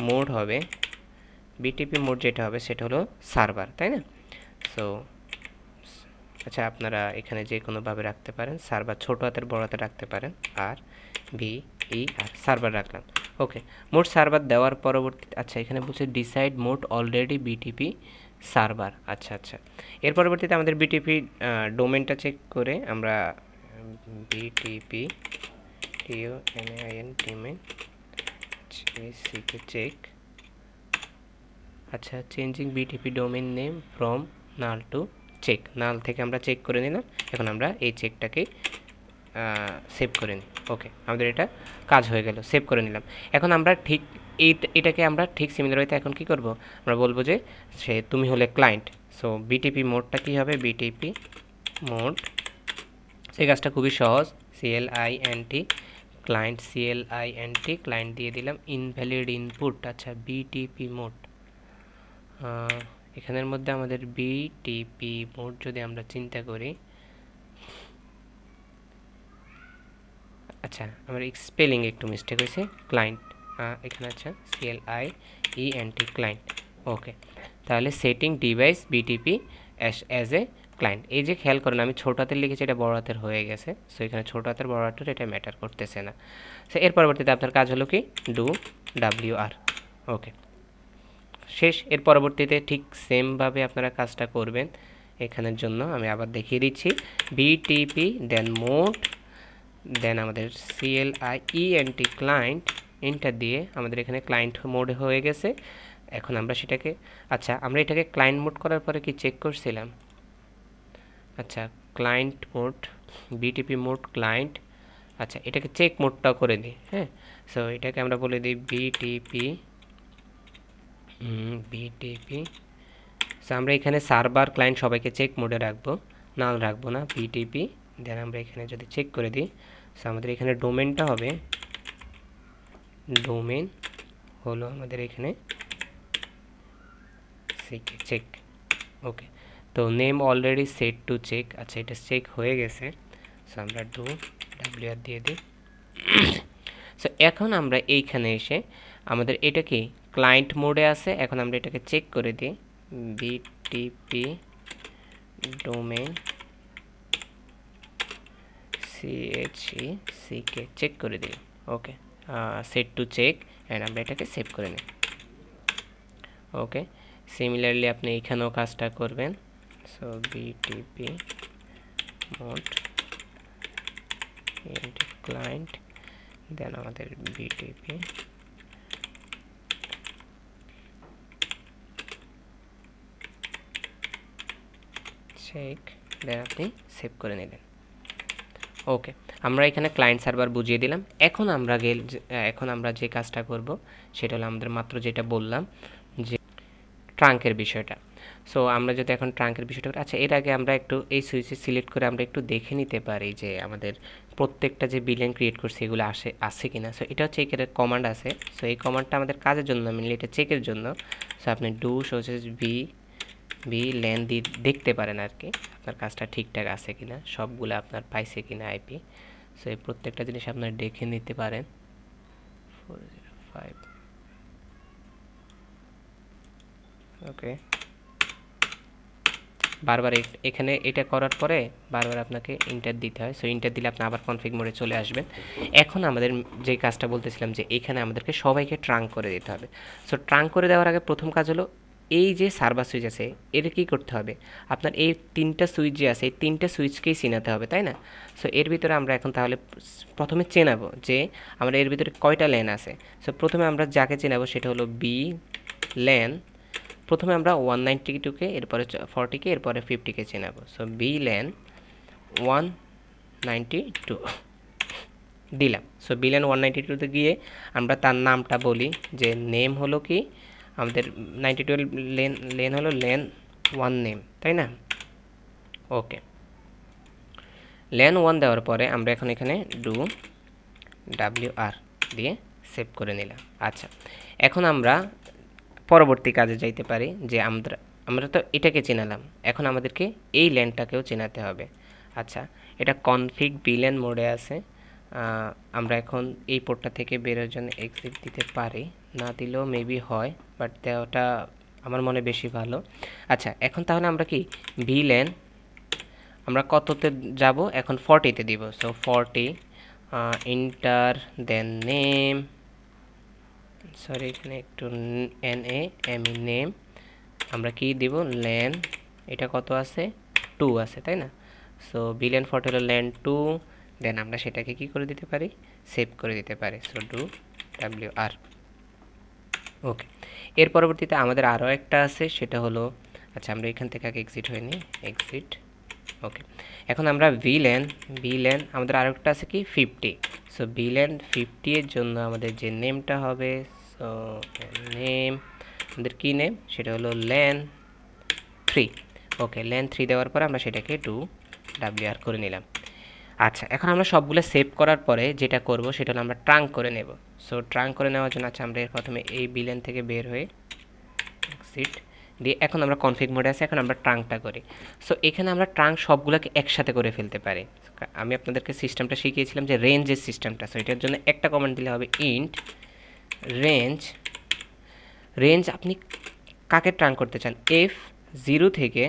মোড হবে, BTP মোড যেটা হবে সেটা হলো সার্ভার, তাই না? সো আচ্ছা, আপনারা এখানে যে কোনোভাবে রাখতে পারেন, সার্ভার ছোটো হাতের বড় হাতে রাখতে পারেন, আর BER সার্ভার রাখলাম। ওকে, মোড সার্ভার দেওয়ার পরবর্তীতে আচ্ছা এখানে বলছে decide mode already BTP server. আচ্ছা আচ্ছা, এর পরবর্তীতে আমাদের বিটিপি ডোমেনটা চেক করে আমরা বিটিপি ডোমেন চেক, আচ্ছা changing VTP domain name from null to check, null থেকে আমরা চেক করে নিলাম। এখন আমরা এই চেকটাকে সেভ করে নিই। ওকে, আমাদের এটা কাজ হয়ে গেল, সেভ করে নিলাম। এখন আমরা ঠিক এটাকে আমরা ঠিক সিমিলার ওয়েতে এখন কি করব, আমরা বলবো যে তুমি হলে ক্লায়েন্ট। সো বিটিপি মোডটা কী হবে, বিটিপি মোড, সেই কাজটা খুবই সহজ, CLINT ক্লায়েন্ট, CLINT ক্লায়েন্ট দিয়ে দিলাম, ইনভ্যালিড ইনপুট। আচ্ছা বিটিপি মোড, এখানের মধ্যে আমাদের বিটিপি মোড যদি আমরা চিন্তা করি, আচ্ছা আমার স্পেলিং একটু মিস্টেক হয়েছে, ক্লায়েন্ট এখানে, আচ্ছা CLIENT ক্লায়েন্ট। ওকে, তাহলে setting device VTP as a client. এই যে খেয়াল করেন আমি ছোট হাতের লিখেছি, এটা বড় হাতের হয়ে গেছে। সো এখানে ছোট হাতের বড় হাতের এটা ম্যাটার করতেছে না। সো এর পরবর্তীতে আপনার কাজ হলো কি, ডু WR। ওকে, শেষ। এর পরবর্তীতে ঠিক সেমভাবে আপনারা কাজটা করবেন। এখানের জন্য আমি আবার দেখিয়ে দিচ্ছি, বিটিপি দেন মোড, দেন আমাদের CLIENT ক্লায়েন্ট, এন্টার দিয়ে আমাদের এখানে ক্লায়েন্ট মোড হয়ে গেছে। এখন আমরা সেটাকে, আচ্ছা আমরা এটাকে ক্লায়েন্ট মোড করার পরে কি চেক করছিলাম, আচ্ছা client mode, BTP mode client, আচ্ছা এটাকে চেক মোডটাও করে দিই। হ্যাঁ, সো এটাকে আমরা বলে দিই বিটিপি, সো আমরা এখানে সার্ভার ক্লায়েন্ট সবাইকে চেক মোডে রাখবো, নাল রাখবো না, বিটিপি। দেন আমরা এখানে যদি চেক করে দিই, সো আমাদের এখানে ডোমেনটা হবে, ডোমেন হলো আমাদের এখানে চেক। ওকে, তো name already set to check, আচ্ছা এটা চেক হয়ে গেছে। সো আমরা ডু WR দিয়ে দিই। সো এখন আমরা এইখানে এসে আমাদের এটা কি ক্লায়েন্ট মোডে আছে, এখন আমরা এটাকে চেক করে দিই, বিটিপি ডোমেন CHECK চেক করে দিই। ওকে, সেট টু চেক, অ্যান্ড আমরা এটাকে সেভ করে নিই। ওকে, সিমিলারলি আপনি এখানেও কাজটা করবেন। সো বিটিপি মোড ক্লায়েন্ট, দেন আমাদের বিটিপি চেক, দেন আপনি সেভ করে নেবেন। ওকে, আমরা এখানে ক্লায়েন্ট সার্ভার বুঝিয়ে দিলাম। এখন আমরা যে কাজটা করব সেটা হলো আমাদের মাত্র যেটা বললাম যে ট্রাঙ্কের বিষয়টা। সো আমরা যদি এখন ট্রাঙ্কের বিষয়টা, আচ্ছা এর আগে আমরা একটু এই সুইচে সিলেক্ট করে আমরা একটু দেখে নিতে পারি যে আমাদের প্রত্যেকটা যে বিলিয়ন ক্রিয়েট করছে এগুলো আসে কিনা। সো এটা হচ্ছে চেকের কমান্ড আছে। সো এই কমান্ডটা আমাদের কাজের জন্য, মেনলি এটা চেকের জন্য। সো আপনি ডু সোর্সেস বি ল্যান দিয়ে দেখতে পারেন আর কি আপনার কাজটা ঠিকঠাক আছে কিনা, সবগুলো আপনার পাইছে কিনা আইপি। সো এই প্রত্যেকটা জিনিস আপনার দেখে নিতে পারেন। 405, ওকে, বারবার এখানে এটা করার পরে বারবার আপনাকে ইন্টার দিতে হয়। সো ইন্টার দিলে আপনি আবার কনফিগ মোডে চলে আসবেন। এখন আমাদের যে কাজটা বলতেছিলাম যে এখানে আমাদেরকে সবাইকে ট্রাঙ্ক করে দিতে হবে। সো ট্রাঙ্ক করে দেওয়ার আগে প্রথম কাজ হলো এই যে সার্ভার সুইচ আছে এর কী করতে হবে, আপনার এই তিনটা সুইচ যে আছে এই তিনটা সুইচকেই চিনাতে হবে, তাই না? সো এর ভিতরে আমরা এখন তাহলে প্রথমে চেনাবো যে আমরা এর ভিতরে কয়টা ল্যান আছে। সো প্রথমে আমরা যাকে চেনাবো সেটা হলো বি ল্যান। প্রথমে আমরা 192কে, এরপরে 40কে, এরপরে 50কে চেনাবো। সো বি ল্যান 192 দিলাম। সো বি ল্যান 192তে গিয়ে আমরা তার নামটা বলি যে নেম হলো কি আমাদের 92 লেন হলো লেন 1 নেম, তাই না? ওকে, লেন 1 দেওয়ার পরে আমরা এখন এখানে ডু WR দিয়ে সেভ করে নিলাম। আচ্ছা, এখন আমরা পরবর্তী কাজে যাইতে পারি যে আমরা তো এটাকে চেনালাম, এখন আমাদেরকে এই ল্যানটাকেও চেনাতে হবে। আচ্ছা, এটা কনফিগ বিল্যান মোডে আছে। আমরা এখন এই পোর্টটা থেকে বেরোর জন্য এক্সিট দিতে পারি, না দিলেও মেবি হয়, বাট দেওয়াটা আমার মনে বেশি ভালো। আচ্ছা, এখন তাহলে আমরা কি বিল্যান আমরা কততে যাব, এখন 40তে দিব। So 40 enter then name sorry এখানে একটু নেম আমরা কি দিব ল্যান, এটা কত আছে 2 আছে তাই না। সো বিলিয়ন ফর্ট হলো ল্যান 2, দেন আমরা সেটাকে কি করে দিতে পারি সেভ করে দিতে পারি। So do WR। ওকে, এর পরবর্তীতে আমাদের আরও একটা আছে, সেটা হলো আচ্ছা আমরা এখান থেকে আগে এক্সিট হয়নি, এক্সিট। ওকে, এখন আমরা ভিল্যান আমাদের আরও একটা আছে কি 50। সো ভিল্যান 50 এর জন্য আমাদের যে নেমটা হবে, সো নেম আমাদের কী নেম সেটা হলো ল্যান 3। ওকে, ল্যান 3 দেওয়ার পর আমরা সেটাকে WR করে নিলাম। আচ্ছা, এখন আমরা সবগুলো সেভ করার পরে যেটা করব সেটা হলো আমরা ট্রাঙ্ক করে নেব। সো ট্রাঙ্ক করে নেওয়ার জন্য আচ্ছা আমরা প্রথমে এই ভিল্যান থেকে বের হয়ে এক্সিট দিয়ে এখন আমরা কনফিগ মোডে আছি, এখন আমরা ট্রাঙ্কটা করি। সো এখানে আমরা ট্রাঙ্ক সবগুলোকে একসাথে করে ফেলতে পারি। আমি আপনাদেরকে সিস্টেমটা শিখিয়েছিলাম যে রেঞ্জের সিস্টেমটা। সো এটার জন্য একটা কমান্ড দিলে হবে ইন্ট রেঞ্জ আপনি কাকে ট্রাঙ্ক করতে চান, F0 থেকে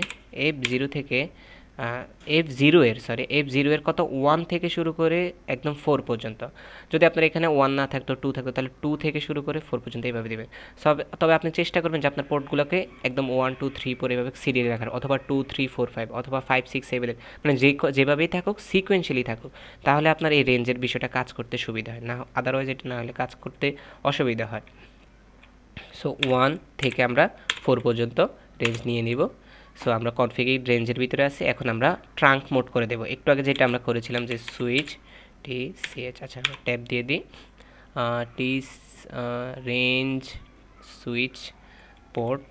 F0 এর কত 1 থেকে শুরু করে একদম 4 পর্যন্ত। যদি আপনার এখানে 1 না থাকতো 2 থাকতো তাহলে 2 থেকে শুরু করে 4 পর্যন্ত এইভাবে দেবেন। তবে আপনি চেষ্টা করবেন যে আপনার পোর্টগুলোকে একদম 1 2 3 4 এভাবে সিরিয়ালে রাখার, অথবা 2 3 4 5 অথবা 5 6 7 মানে যেভাবেই থাকুক সিকোয়েন্সিয়ালি থাকুক, তাহলে আপনার এই রেঞ্জের বিষয়টা কাজ করতে সুবিধা হয় না, আদারওয়াইজ এটা না হলে কাজ করতে অসুবিধা হয়। সো 1 থেকে আমরা 4 পর্যন্ত রেঞ্জ নিয়ে নিব। সো আমরা কনফিগ রেঞ্জের ভিতরে আছি, এখন আমরা ট্রাঙ্ক মোড করে দেব। একটু আগে যেটা আমরা করেছিলাম যে সুইচ TCH, আচ্ছা আমরা ট্যাব দিয়ে দিই টি range switch port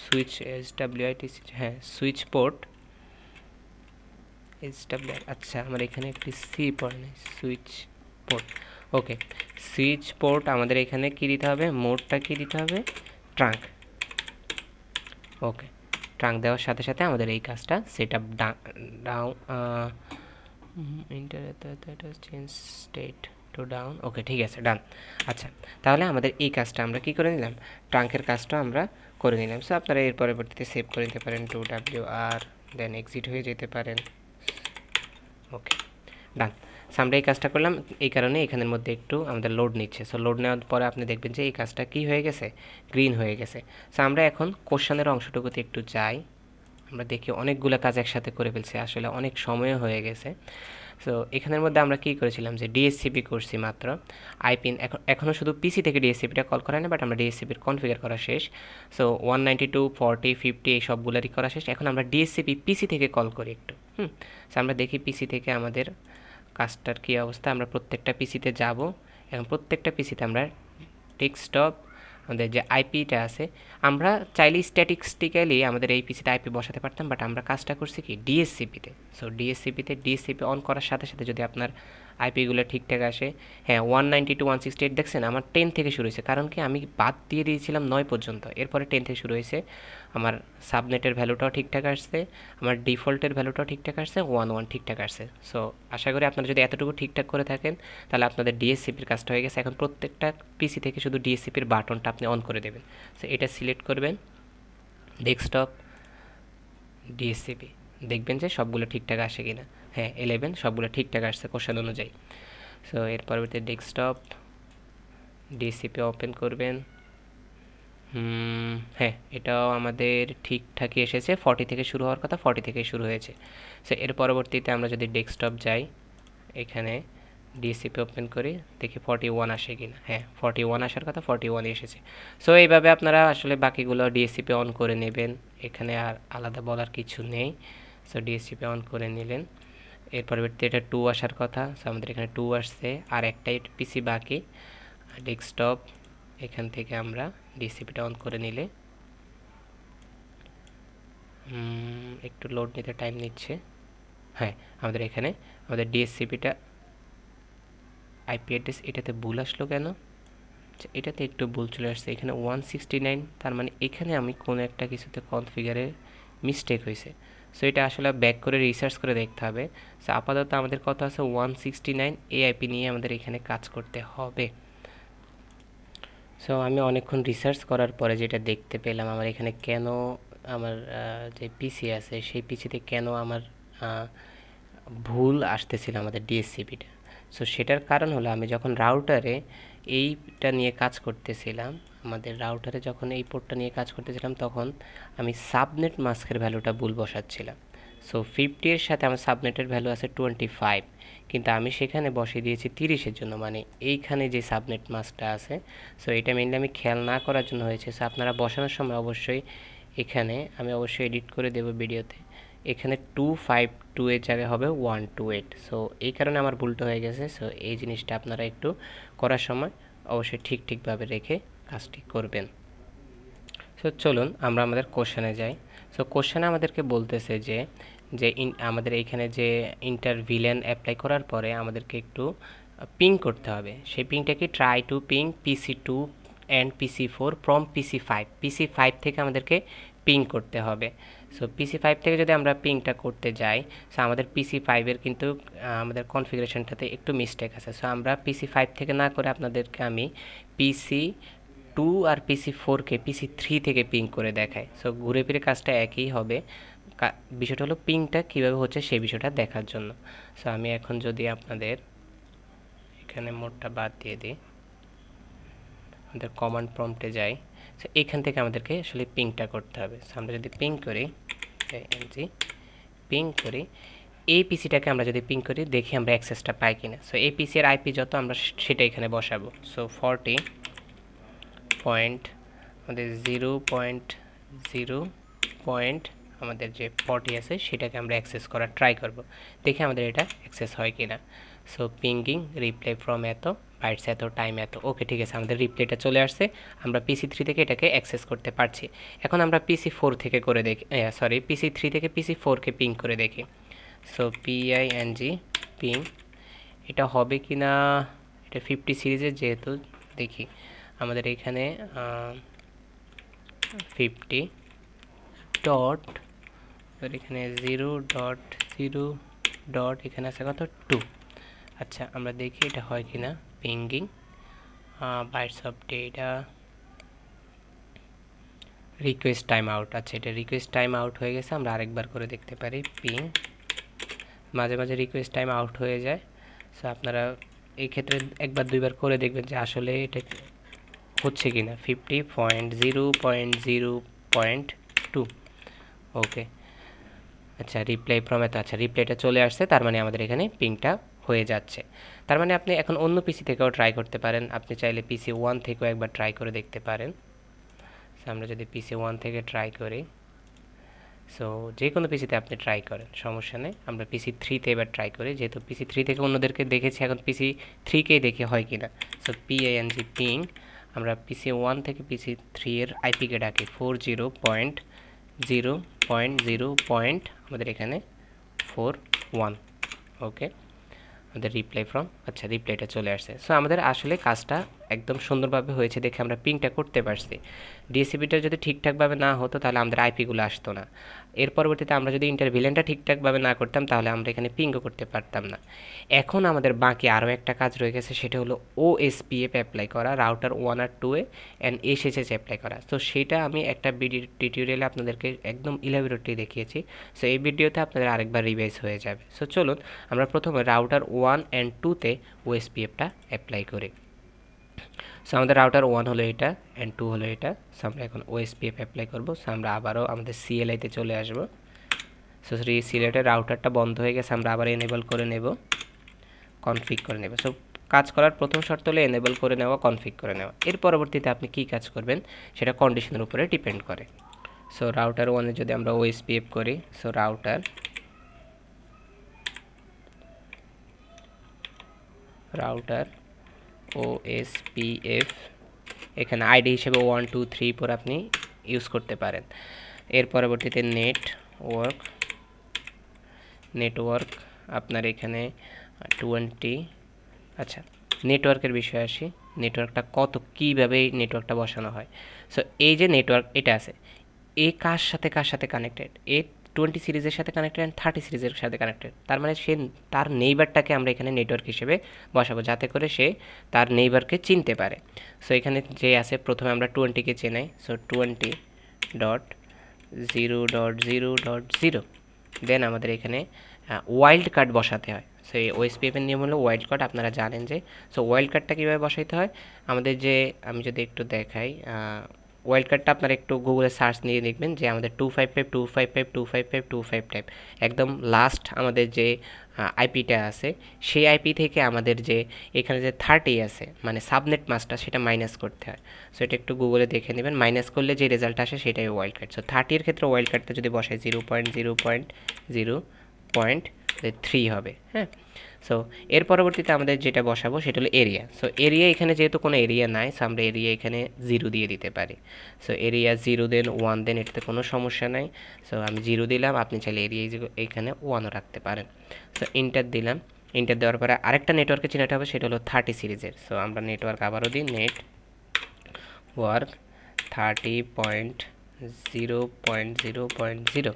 switch SWITC, হ্যাঁ সুইচ পোর্ট SWI, আচ্ছা আমার এখানে একটি সি পড়ে নেই, switch port. Okay, switch port আমাদের এখানে কি দিতে হবে, মোডটা কি দিতে হবে ট্রাঙ্ক। ওকে, ট্রাঙ্ক দেওয়ার সাথে সাথে আমাদের এই কাজটা set up down change state to down. Okay ঠিক আছে, ডান। আচ্ছা, তাহলে আমাদের এই কাজটা আমরা কি করে নিলাম, ট্রাঙ্কের কাজটা আমরা করে নিলাম। সো আপনারা এর পরবর্তীতে সেভ করে নিতে পারেন 2WR, দেন এক্সিট হয়ে যেতে পারেন। ওকে ডান। সো আমরা এই কাজটা করলাম, এই কারণে এখানের মধ্যে একটু আমাদের লোড নিচ্ছে। সো লোড নেওয়ার পরে আপনি দেখবেন যে এই কাজটা কি হয়ে গেছে, গ্রিন হয়ে গেছে। সো আমরা এখন কোশ্চেনের অংশটুকুতে একটু যাই, আমরা দেখি অনেকগুলো কাজ একসাথে করে ফেলছি, আসলে অনেক সময় হয়ে গেছে। সো এখানের মধ্যে আমরা কি করেছিলাম যে ডিএসসিপি করছি মাত্র, আইপিন এখনও শুধু পিসি থেকে ডিএসসিপিটা কল করা না, বাট আমরা ডিএসসিপির কনফিগার করা শেষ। সো 192 40 50 এই সবগুলোরই করা শেষ। এখন আমরা ডিএসসিপি পিসি থেকে কল করি একটু। সো আমরা দেখি পিসি থেকে আমাদের কাজটার কী অবস্থা। আমরা প্রত্যেকটা পিসিতে যাব, এবং প্রত্যেকটা পিসিতে আমরা ডেস্কটপ আমাদের যে আইপিটা আছে, আমরা চাইলে স্ট্যাটিস্টিক্যালি আমাদের এই পিসিতে আইপি বসাতে পারতাম, বাট আমরা কাজটা করছি কি ডিএসসিপিতে। সো ডিএসসিপি অন করার সাথে সাথে যদি আপনার আইপিগুলো ঠিকঠাক আসে, হ্যাঁ 192 168 দেখছেন আমার 10 থেকে শুরু হয়েছে, কারণ কি আমি বাদ দিয়ে দিয়েছিলাম 9 পর্যন্ত, এরপরে 10 থেকে শুরু হয়েছে। আমার সাবনেটের ভ্যালুটাও ঠিকঠাক আসছে, আমার ডিফল্টের ভ্যালুটাও ঠিকঠাক আসছে, 1 ঠিকঠাক আসছে। সো আশা করি আপনারা যদি এতটুকু ঠিকঠাক করে থাকেন তাহলে আপনাদের ডিএসসিপির কাজটা হয়ে গেছে। এখন প্রত্যেকটা পিসি থেকে শুধু ডিএসসিপির বাটনটা আপনি অন করে দেবেন। সো এটা সিলেক্ট করবেন, ডেস্কটপ ডিএসসিপি, দেখবেন যে সবগুলো ঠিকঠাক আসে কিনা। হ্যাঁ 11 সবগুলো ঠিকঠাক আসছে কোশ্চেন অনুযায়ী। সো এর পরবর্তী ডেস্কটপ ডিএসসিপি ওপেন করবেন। হ্যাঁ এটাও আমাদের ঠিকঠাকই এসেছে, 40 থেকে শুরু হওয়ার কথা, 40 থেকে শুরু হয়েছে। সো এর পরবর্তীতে আমরা যদি ডেস্কটপ যাই, এখানে ডিএসসিপি ওপেন করি, দেখি 41 আসে কিনা। হ্যাঁ 41 আসার কথা, 41 এসেছে। সো এইভাবে আপনারা আসলে বাকিগুলো ডিএসসিপি অন করে নেবেন, এখানে আর আলাদা বলার কিছু নেই। সো ডিএসসিপি অন করে নিলেন, এর পরবর্তীতে এটা 2 আসার কথা। সো আমাদের এখানে 2 আসছে, আর একটাই পিসি বাকি ডেস্কটপ। এখান থেকে আমরা ডিএসসিপিটা অন করে নিলে একটু লোড নিতে টাইম নিচ্ছে। হ্যাঁ আমাদের এখানে আমাদের ডিএসসিপিটা আইপি অ্যাড্রেস এটাতে ভুল আসলো কেন, এটাতে একটু ভুল চলে আসছে, এখানে 169, তার মানে এখানে আমি কোনো একটা কিছুতে কনফিগারে মিস্টেক হয়েছে। সো এটা আসলে ব্যাক করে রিসার্চ করে দেখতে হবে। সো আপাতত আমাদের কথা আছে 169 এই আইপি নিয়ে আমাদের এখানে কাজ করতে হবে। সো আমি অনেকক্ষণ রিসার্চ করার পরে যেটা দেখতে পেলাম, আমার এখানে কেন আমার যে পিসি আছে সেই পিসিতে কেন আমার ভুল আসতেছিল আমাদের ডিএসসিপিটা। সো সেটার কারণ হলো আমি যখন রাউটারে এইটা নিয়ে কাজ করতেছিলাম, আমাদের রাউটারে যখন এই পোর্টটা নিয়ে কাজ করতেছিলাম, তখন আমি সাবনেট মাস্কের ভ্যালুটা ভুল বসাচ্ছিলাম। সো 50 এর সাথে আমার সাবনেটের ভ্যালু আছে 25, কিন্তু আমি সেখানে বসিয়ে দিয়েছি 30-এর জন্য, মানে এইখানে যে সাবনেট মাস্কটা আছে। সো এটা মেইনলি আমি খেয়াল না করার জন্য হয়েছে। সো আপনারা বসানোর সময় অবশ্যই এখানে আমি অবশ্যই এডিট করে দেব ভিডিওতে, এখানে 252 এর জায়গায় হবে 128। সো এই কারণে আমার ভুলটা হয়ে গেছে। সো এই জিনিসটা আপনারা একটু করার সময় অবশ্যই ঠিকভাবে রেখে কাজটি করবেন। সো চলুন আমরা আমাদের কোশ্চেনে যাই। সো কোশ্চেনে আমাদেরকে বলতেছে যে আমাদের এইখানে যে ইন্টারভিলেন অ্যাপ্লাই করার পরে আমাদেরকে একটু পিং করতে হবে। সেই পিংটা কি, try to ping PC2 and PC4 from PC5 থেকে আমাদেরকে পিং করতে হবে। সো PC5 থেকে যদি আমরা পিংটা করতে যাই, সো আমাদের PC5-এর কিন্তু আমাদের কনফিগারেশনটাতে একটু মিস্টেক আছে। সো আমরা PC5 থেকে না করে আপনাদেরকে আমি PC2 আর PC4-কে PC3 থেকে পিং করে দেখাই। সো ঘুরে ফিরে কাজটা একই হবে। বিষয়টা হলো পিংটা কীভাবে হচ্ছে সেই বিষয়টা দেখার জন্য। সো আমি এখন যদি আপনাদের এখানে মোডটা বাদ দিয়ে দিই, আমাদের কমান্ড প্রম্পটে যাই। সো এখান থেকে আমাদেরকে আসলে পিংটা করতে হবে। সো আমরা যদি পিং করি এই পিসিটাকে আমরা যদি পিং করি, দেখি আমরা অ্যাক্সেসটা পাই কিনা। সো এই পিসি এর আইপি যত আমরা সেটা এখানে বসাবো। সো 40 পয়েন্ট আমাদের 0.0 পয়েন্ট আমাদের যে 40 আছে সেটাকে আমরা অ্যাক্সেস করার ট্রাই করব, দেখি আমাদের এটা অ্যাক্সেস হয় কিনা। সো পিঙ্গিং রিপ্লাই ফ্রম এত বাইটস এত টাইম এত। ওকে, ঠিক আছে, আমাদের রিপ্লাইটা চলে আসছে। আমরা PC3 থেকে এটাকে অ্যাক্সেস করতে পারছি। এখন আমরা PC4 থেকে করে দেখি, PC3 থেকে PC4-কে পিং করে দেখি। সো PING পিং, এটা হবে কি না, এটা 50 সিরিজের যেহেতু, দেখি আমাদের এখানে 50 ডট, এখানে 0.0 ডট, এখানে আছে কত 2। আচ্ছা, আমরা দেখি এটা হয় কি না। Pinging bytes of data request time out. আচ্ছা, এটা রিকোয়েস্ট টাইম আউট হয়ে গেছে। আমরা আরেকবার করে দেখতে পারি পিং, মাঝে মাঝে রিকোয়েস্ট টাইম আউট হয়ে যায়। সো আপনারা এই ক্ষেত্রে একবার দুইবার করে দেখবেন যে আসলে এটা হচ্ছে কি না। 50.0.0.2। ওকে, আচ্ছা রিপ্লাই ফ্রম এত, আচ্ছা রিপ্লাইটা চলে আসছে, তার মানে আমাদের এখানে পিংটা হয়ে যাচ্ছে। তার মানে আপনি এখন অন্য পিসি থেকেও ট্রাই করতে পারেন, আপনি চাইলে PC1 থেকেও একবার ট্রাই করে দেখতে পারেন। সো আমরা যদি PC1 থেকে ট্রাই করি, সো যে কোনো পিসিতে আপনি ট্রাই করেন, সমস্যা নেই। আমরা PC3-তে এবার ট্রাই করি, যেহেতু PC3 থেকে অন্যদেরকে দেখেছি, এখন PC3-কেই দেখে হয় কি না। সো PING পিং, আমরা PC1 থেকে PC3 এর আইপিকে ডাকি 40.0.0. আমাদের এখানে 41। ওকে, আমাদের রিপ্লাই ফ্রম, আচ্ছা রিপ্লাইটা চলে আসছে। সো আমাদের আসলে কাজটা একদম সুন্দরভাবে হয়েছে দেখে আমরা পিংটা করতে পারছি। ডিএসসিপিটা যদি ঠিকঠাকভাবে না হতো তাহলে আমাদের আইপিগুলো আসতো না। এর পরবর্তীতে আমরা যদি ইন্টারভিলেনটা ঠিকঠাকভাবে না করতাম তাহলে আমরা এখানে পিংও করতে পারতাম না। এখন আমাদের বাকি আরও একটা কাজ রয়ে গেছে, সেটা হলো OSPF অ্যাপ্লাই করা, রাউটার 1 আর 2-এ অ্যান্ড SSH অ্যাপ্লাই করা। তো সেটা আমি একটা ভিডিও টিউটোরিয়ালে আপনাদেরকে একদম ইলাবোরেটলি দেখিয়েছি। সো এই ভিডিওতে আপনাদের আরেকবার রিভাইজ হয়ে যাবে। সো চলুন আমরা প্রথমে রাউটার 1 অ্যান্ড 2-তে OSPF-টা অ্যাপ্লাই করি। সো আমাদের রাউটার 1 হলো এটা অ্যান্ড 2 হলো এটা। সো আমরা এখন OSPF অ্যাপ্লাই করব। সো আমরা আবারও আমাদের CLI-তে চলে আসব। সো CLI-তে রাউটারটা বন্ধ হয়ে গেছে, আমরা আবার এনেবল করে নেব, কনফিগ করে নেব। সো কাজ করার প্রথম শর্ত হলো এনেবল করে নেওয়া, কনফিগ করে নেওয়া। এর পরবর্তীতে আপনি কী কাজ করবেন সেটা কন্ডিশনের উপরে ডিপেন্ড করে। সো রাউটার 1-এ যদি আমরা OSPF করি, সো রাউটার OSPF, এখানে আইডি হিসেবে 1 2 3 4 আপনি ইউজ করতে পারেন। এর পরবর্তীতে নেটওয়ার্ক আপনার এখানে 20। আচ্ছা, নেটওয়ার্কের বিষয়ে আসি, নেটওয়ার্কটা কীভাবে নেটওয়ার্কটা বসানো হয়। সো এই যে নেটওয়ার্ক এটা আছে, এ কার সাথে কানেক্টেড, এ 20 সিরিজের সাথে কানেক্টেড অ্যান্ড 30 সিরিজের সাথে কানেক্টেড। তার মানে সে তার নেইবারটাকে আমরা এখানে নেটওয়ার্ক হিসেবে বসাবো, যাতে করে সে তার নেইবারকে চিনতে পারে। সো এখানে যে আছে, প্রথমে আমরা 20-কে চেনাই। সো 20.0.0.0, দেন আমাদের এখানে ওয়াইল্ড কার্ড বসাতে হয়। সো এই ওএসপিএফ এর নিয়ম হলো ওয়াইল্ড কার্ড, আপনারা জানেন যে। সো ওয়াইল্ড কার্ডটা কীভাবে বসাইতে হয়, আমাদের যে, আমি যদি একটু দেখাই, ওয়াইল্ড কার্ডটা আপনারা একটু গুগলে সার্চ নিয়ে দেখবেন যে আমাদের 255 একদম লাস্ট আমাদের যে আইপিটা আছে, সেই আইপি থেকে আমাদের যে এখানে যে 30 আছে মানে সাবনেট মাস্কটা, সেটা মাইনাস করতে হয়। সো এটা একটু গুগলে দেখে নেবেন, মাইনাস করলে যে রেজাল্ট আসে সেটাই ওয়াইল্ড কার্ড। সো 30 এর ক্ষেত্রে ওয়াইল্ড কার্ডটা যদি বসাই 0.0.0.3 হবে, হ্যাঁ। সো এর পরবর্তীতে আমাদের যেটা বসাবো সেটা হলো এরিয়া। সো এরিয়া এখানে যেহেতু কোনো এরিয়া নাই, সো আমরা এরিয়া এখানে 0 দিয়ে দিতে পারি। সো এরিয়া 0 দেন 1 দেন, এটাতে কোনো সমস্যা নাই। সো আমি 0 দিলাম, আপনি চাইলে এরিয়া এখানে 1ও রাখতে পারেন। সো ইন্টার দিলাম, ইন্টার দেওয়ার পরে আরেকটা নেটওয়ার্কে চিনাতে হবে, সেটা হলো 30 সিরিজের। সো আমরা নেটওয়ার্ক আবারও দিই, নেটওয়ার্ক 30.0.0.0,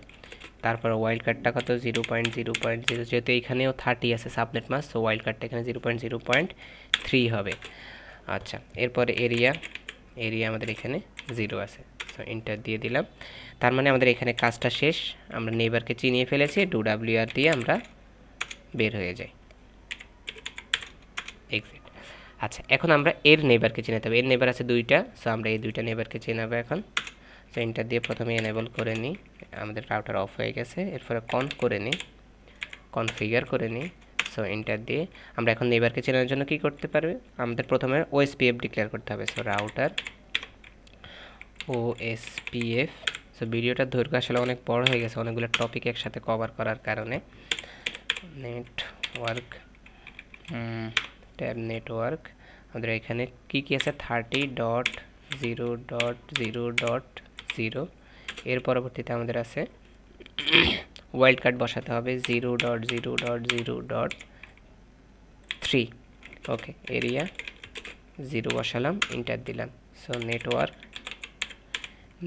তারপর ওয়াইল্ড কার্ডটা কত 0.0.0, যেহেতু এখানেও 30 আছে সাবনেট মাস্ক, সো ওয়াইল্ড কার্ডটা এখানে 0.0.3 হবে। আচ্ছা, এরপরে এরিয়া আমাদের এখানে 0 আছে। সো এন্টার দিয়ে দিলাম, তার মানে আমাদের এখানে কাজটা শেষ। আমরা নেইবারকে চিনিয়ে ফেলেছি, WR দিয়ে আমরা বের হয়ে যাই, এক্সিট। আচ্ছা, এখন আমরা এর নেইবারকে চিনাতে হবে। এর নেইবার আছে 2টা, সো আমরা এই 2টা নেইবারকে চিনাবো এখন। সো এন্টার দিয়ে প্রথমে এনেবল করে নিই, আমাদের রাউটার অফ হয়ে গেছে। এরপরে কনফিগার করে নিই। সো এন্টার দিয়ে আমরা এখন নেইবারকে চেনার জন্য কি করতে পারবে, আমাদের প্রথমে ওএসপিএফ ডিক্লেয়ার করতে হবে। So router OSPF. সো ভিডিওটার দৈর্ঘ্য আসলে অনেক বড় হয়ে গেছে অনেকগুলো টপিক একসাথে কভার করার কারণে। নেটওয়ার্ক, ট্যাব নেটওয়ার্ক, আমাদের এখানে কি আছে 30.0.0.0। এর পরবর্তীতে আমাদের আছে ওয়াইল্ড কার্ড বসাতে হবে 0.0.0.3। ওকে, এরিয়া 0 বসালাম, ইন্টার দিলাম। সো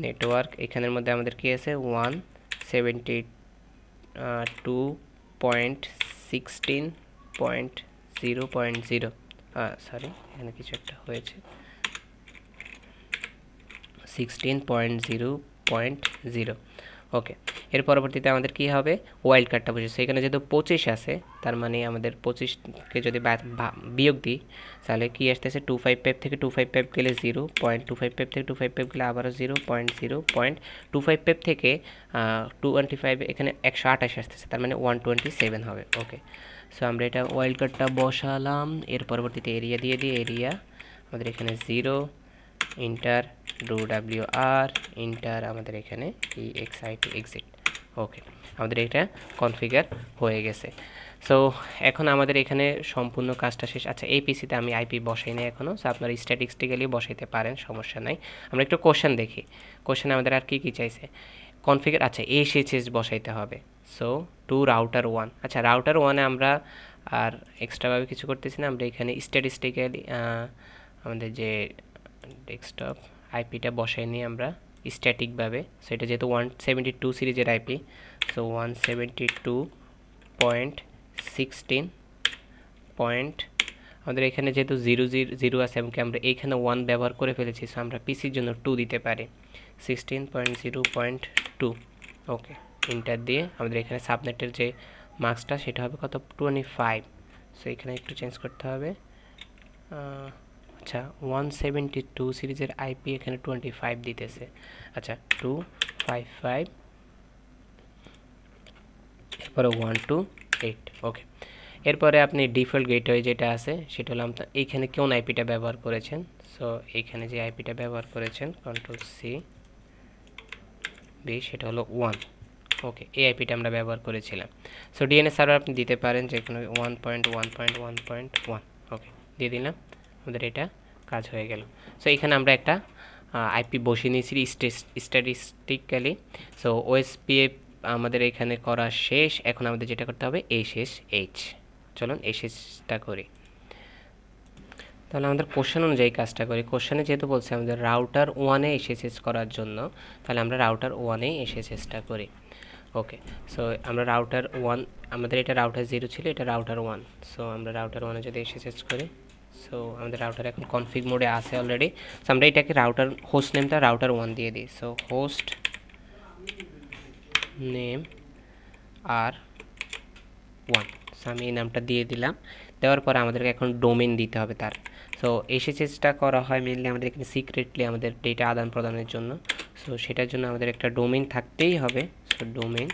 নেটওয়ার্ক এখানের মধ্যে আমাদের কি আছে 172.16.0.0, সরি এখানে কিছু একটা হয়েছে, 16.0.0। ওকে, এর পরবর্তীতে আমাদের কি হবে, ওয়াইল্ড কার্ডটা বসেছে এখানে যেহেতু 25 আছে, তার মানে আমাদের 25কে যদি বিয়োগ দিই তাহলে কি আসতেছে 255 থেকে 255 গেলে 0.255 থেকে 255 গেলে আবারও 0.0.255 থেকে 225 এখানে 128 আসতেছে, তার মানে 127 হবে। ওকে, সো আমরা এটা ওয়াইল্ড কার্ডটা বসালাম। এর পরবর্তীতে এরিয়া দিয়ে দিই, এরিয়া আমাদের এখানে 0, ইন্টার WR, ইন্টার আমাদের এখানে EXIT, এক্সিট। ওকে, আমাদের এটা কনফিগার হয়ে গেছে। সো এখন আমাদের এখানে সম্পূর্ণ কাজটা শেষ। আচ্ছা, এই পিসিতে আমি আইপি বসাই নাই এখনও, সো আপনার স্ট্যাটিস্টিক্যালি বসাইতে পারেন, সমস্যা নাই। আমরা একটু কোশ্চেন দেখি, কোশ্চেনে আমাদের আর কি চাইছে, কনফিগার। আচ্ছা, SSH বসাইতে হবে। So to router 1। আচ্ছা, রাউটার 1-এ আমরা আর এক্সট্রাভাবে কিছু করতেছি না, আমরা এখানে স্ট্যাটিস্টিক্যালি আমাদের যে ডেস্কটপ আইপিটা বসাই নিই আমরা স্ট্যাটিকভাবে। সো এটা যেহেতু 172 সিরিজের আইপি, সো 172.16 আমাদের এখানে যেহেতু 0 আছে এবং আমরা এইখানে 1 ব্যবহার করে ফেলেছি, সো আমরা পিসির জন্য 2 দিতে পারি, 16.0.2। ওকে, ইন্টার দিয়ে আমাদের এখানে সাবনেটের যে মার্কসটা সেটা হবে কত 25। সো এখানে একটু চেঞ্জ করতে হবে। আচ্ছা, 172 সিরিজের আইপি এখানে 25 দিতেছে। আচ্ছা, 255 এরপরে 128। ওকে, এরপরে আপনি ডিফল্ট গেটওয়ে যেটা আছে সেটা হলো আপনার এইখানে কোন আইপিটা ব্যবহার করেছেন। সো এইখানে যে আইপিটা ব্যবহার করেছেন Ctrl+C সেটা হলো 1। ওকে, এই আইপিটা আমরা ব্যবহার করেছিলাম। সো ডিএনএস সার্ভার আপনি দিতে পারেন যে কোনো 1.1.1.1। ওকে, দিয়ে দিলাম, আমাদের এটা কাজ হয়ে গেল। সো এখানে আমরা একটা আইপি বসিয়ে নিয়েছি স্ট্যাটিস্টিক্যালি। সো ওএসপিএফ আমাদের এখানে করা শেষ। এখন আমাদের যেটা করতে হবে SSH। চলুন SSHটা করি। তাহলে আমাদের কোশ্চেন অনুযায়ী কাজটা করি। কোশ্চেনে যেহেতু বলছে আমাদের রাউটার 1-এ SSH করার জন্য, তাহলে আমরা রাউটার 1-এ SSHটা করি। ওকে, সো আমরা রাউটার 1, আমাদের এটা রাউটার 0 ছিল, এটা রাউটার 1। সো আমরা রাউটার 1-এ যদি SSH করি, সো আমাদের রাউটার এখন কনফিগ মোডে আছে অলরেডি। সো আমরা এটাকে রাউটার হোস্ট নেমটা রাউটার 1 দিয়ে দিই। So host name R1। So আমি এই নামটা দিয়ে দিলাম। দেওয়ার পরে আমাদেরকে এখন ডোমেন দিতে হবে তার। সো এসএসএসটা করা হয় মেনলি আমাদের এখানে সিক্রেটলি আমাদের ডেটা আদান প্রদানের জন্য। সো সেটার জন্য আমাদের একটা ডোমেন থাকতেই হবে। সো ডোমেন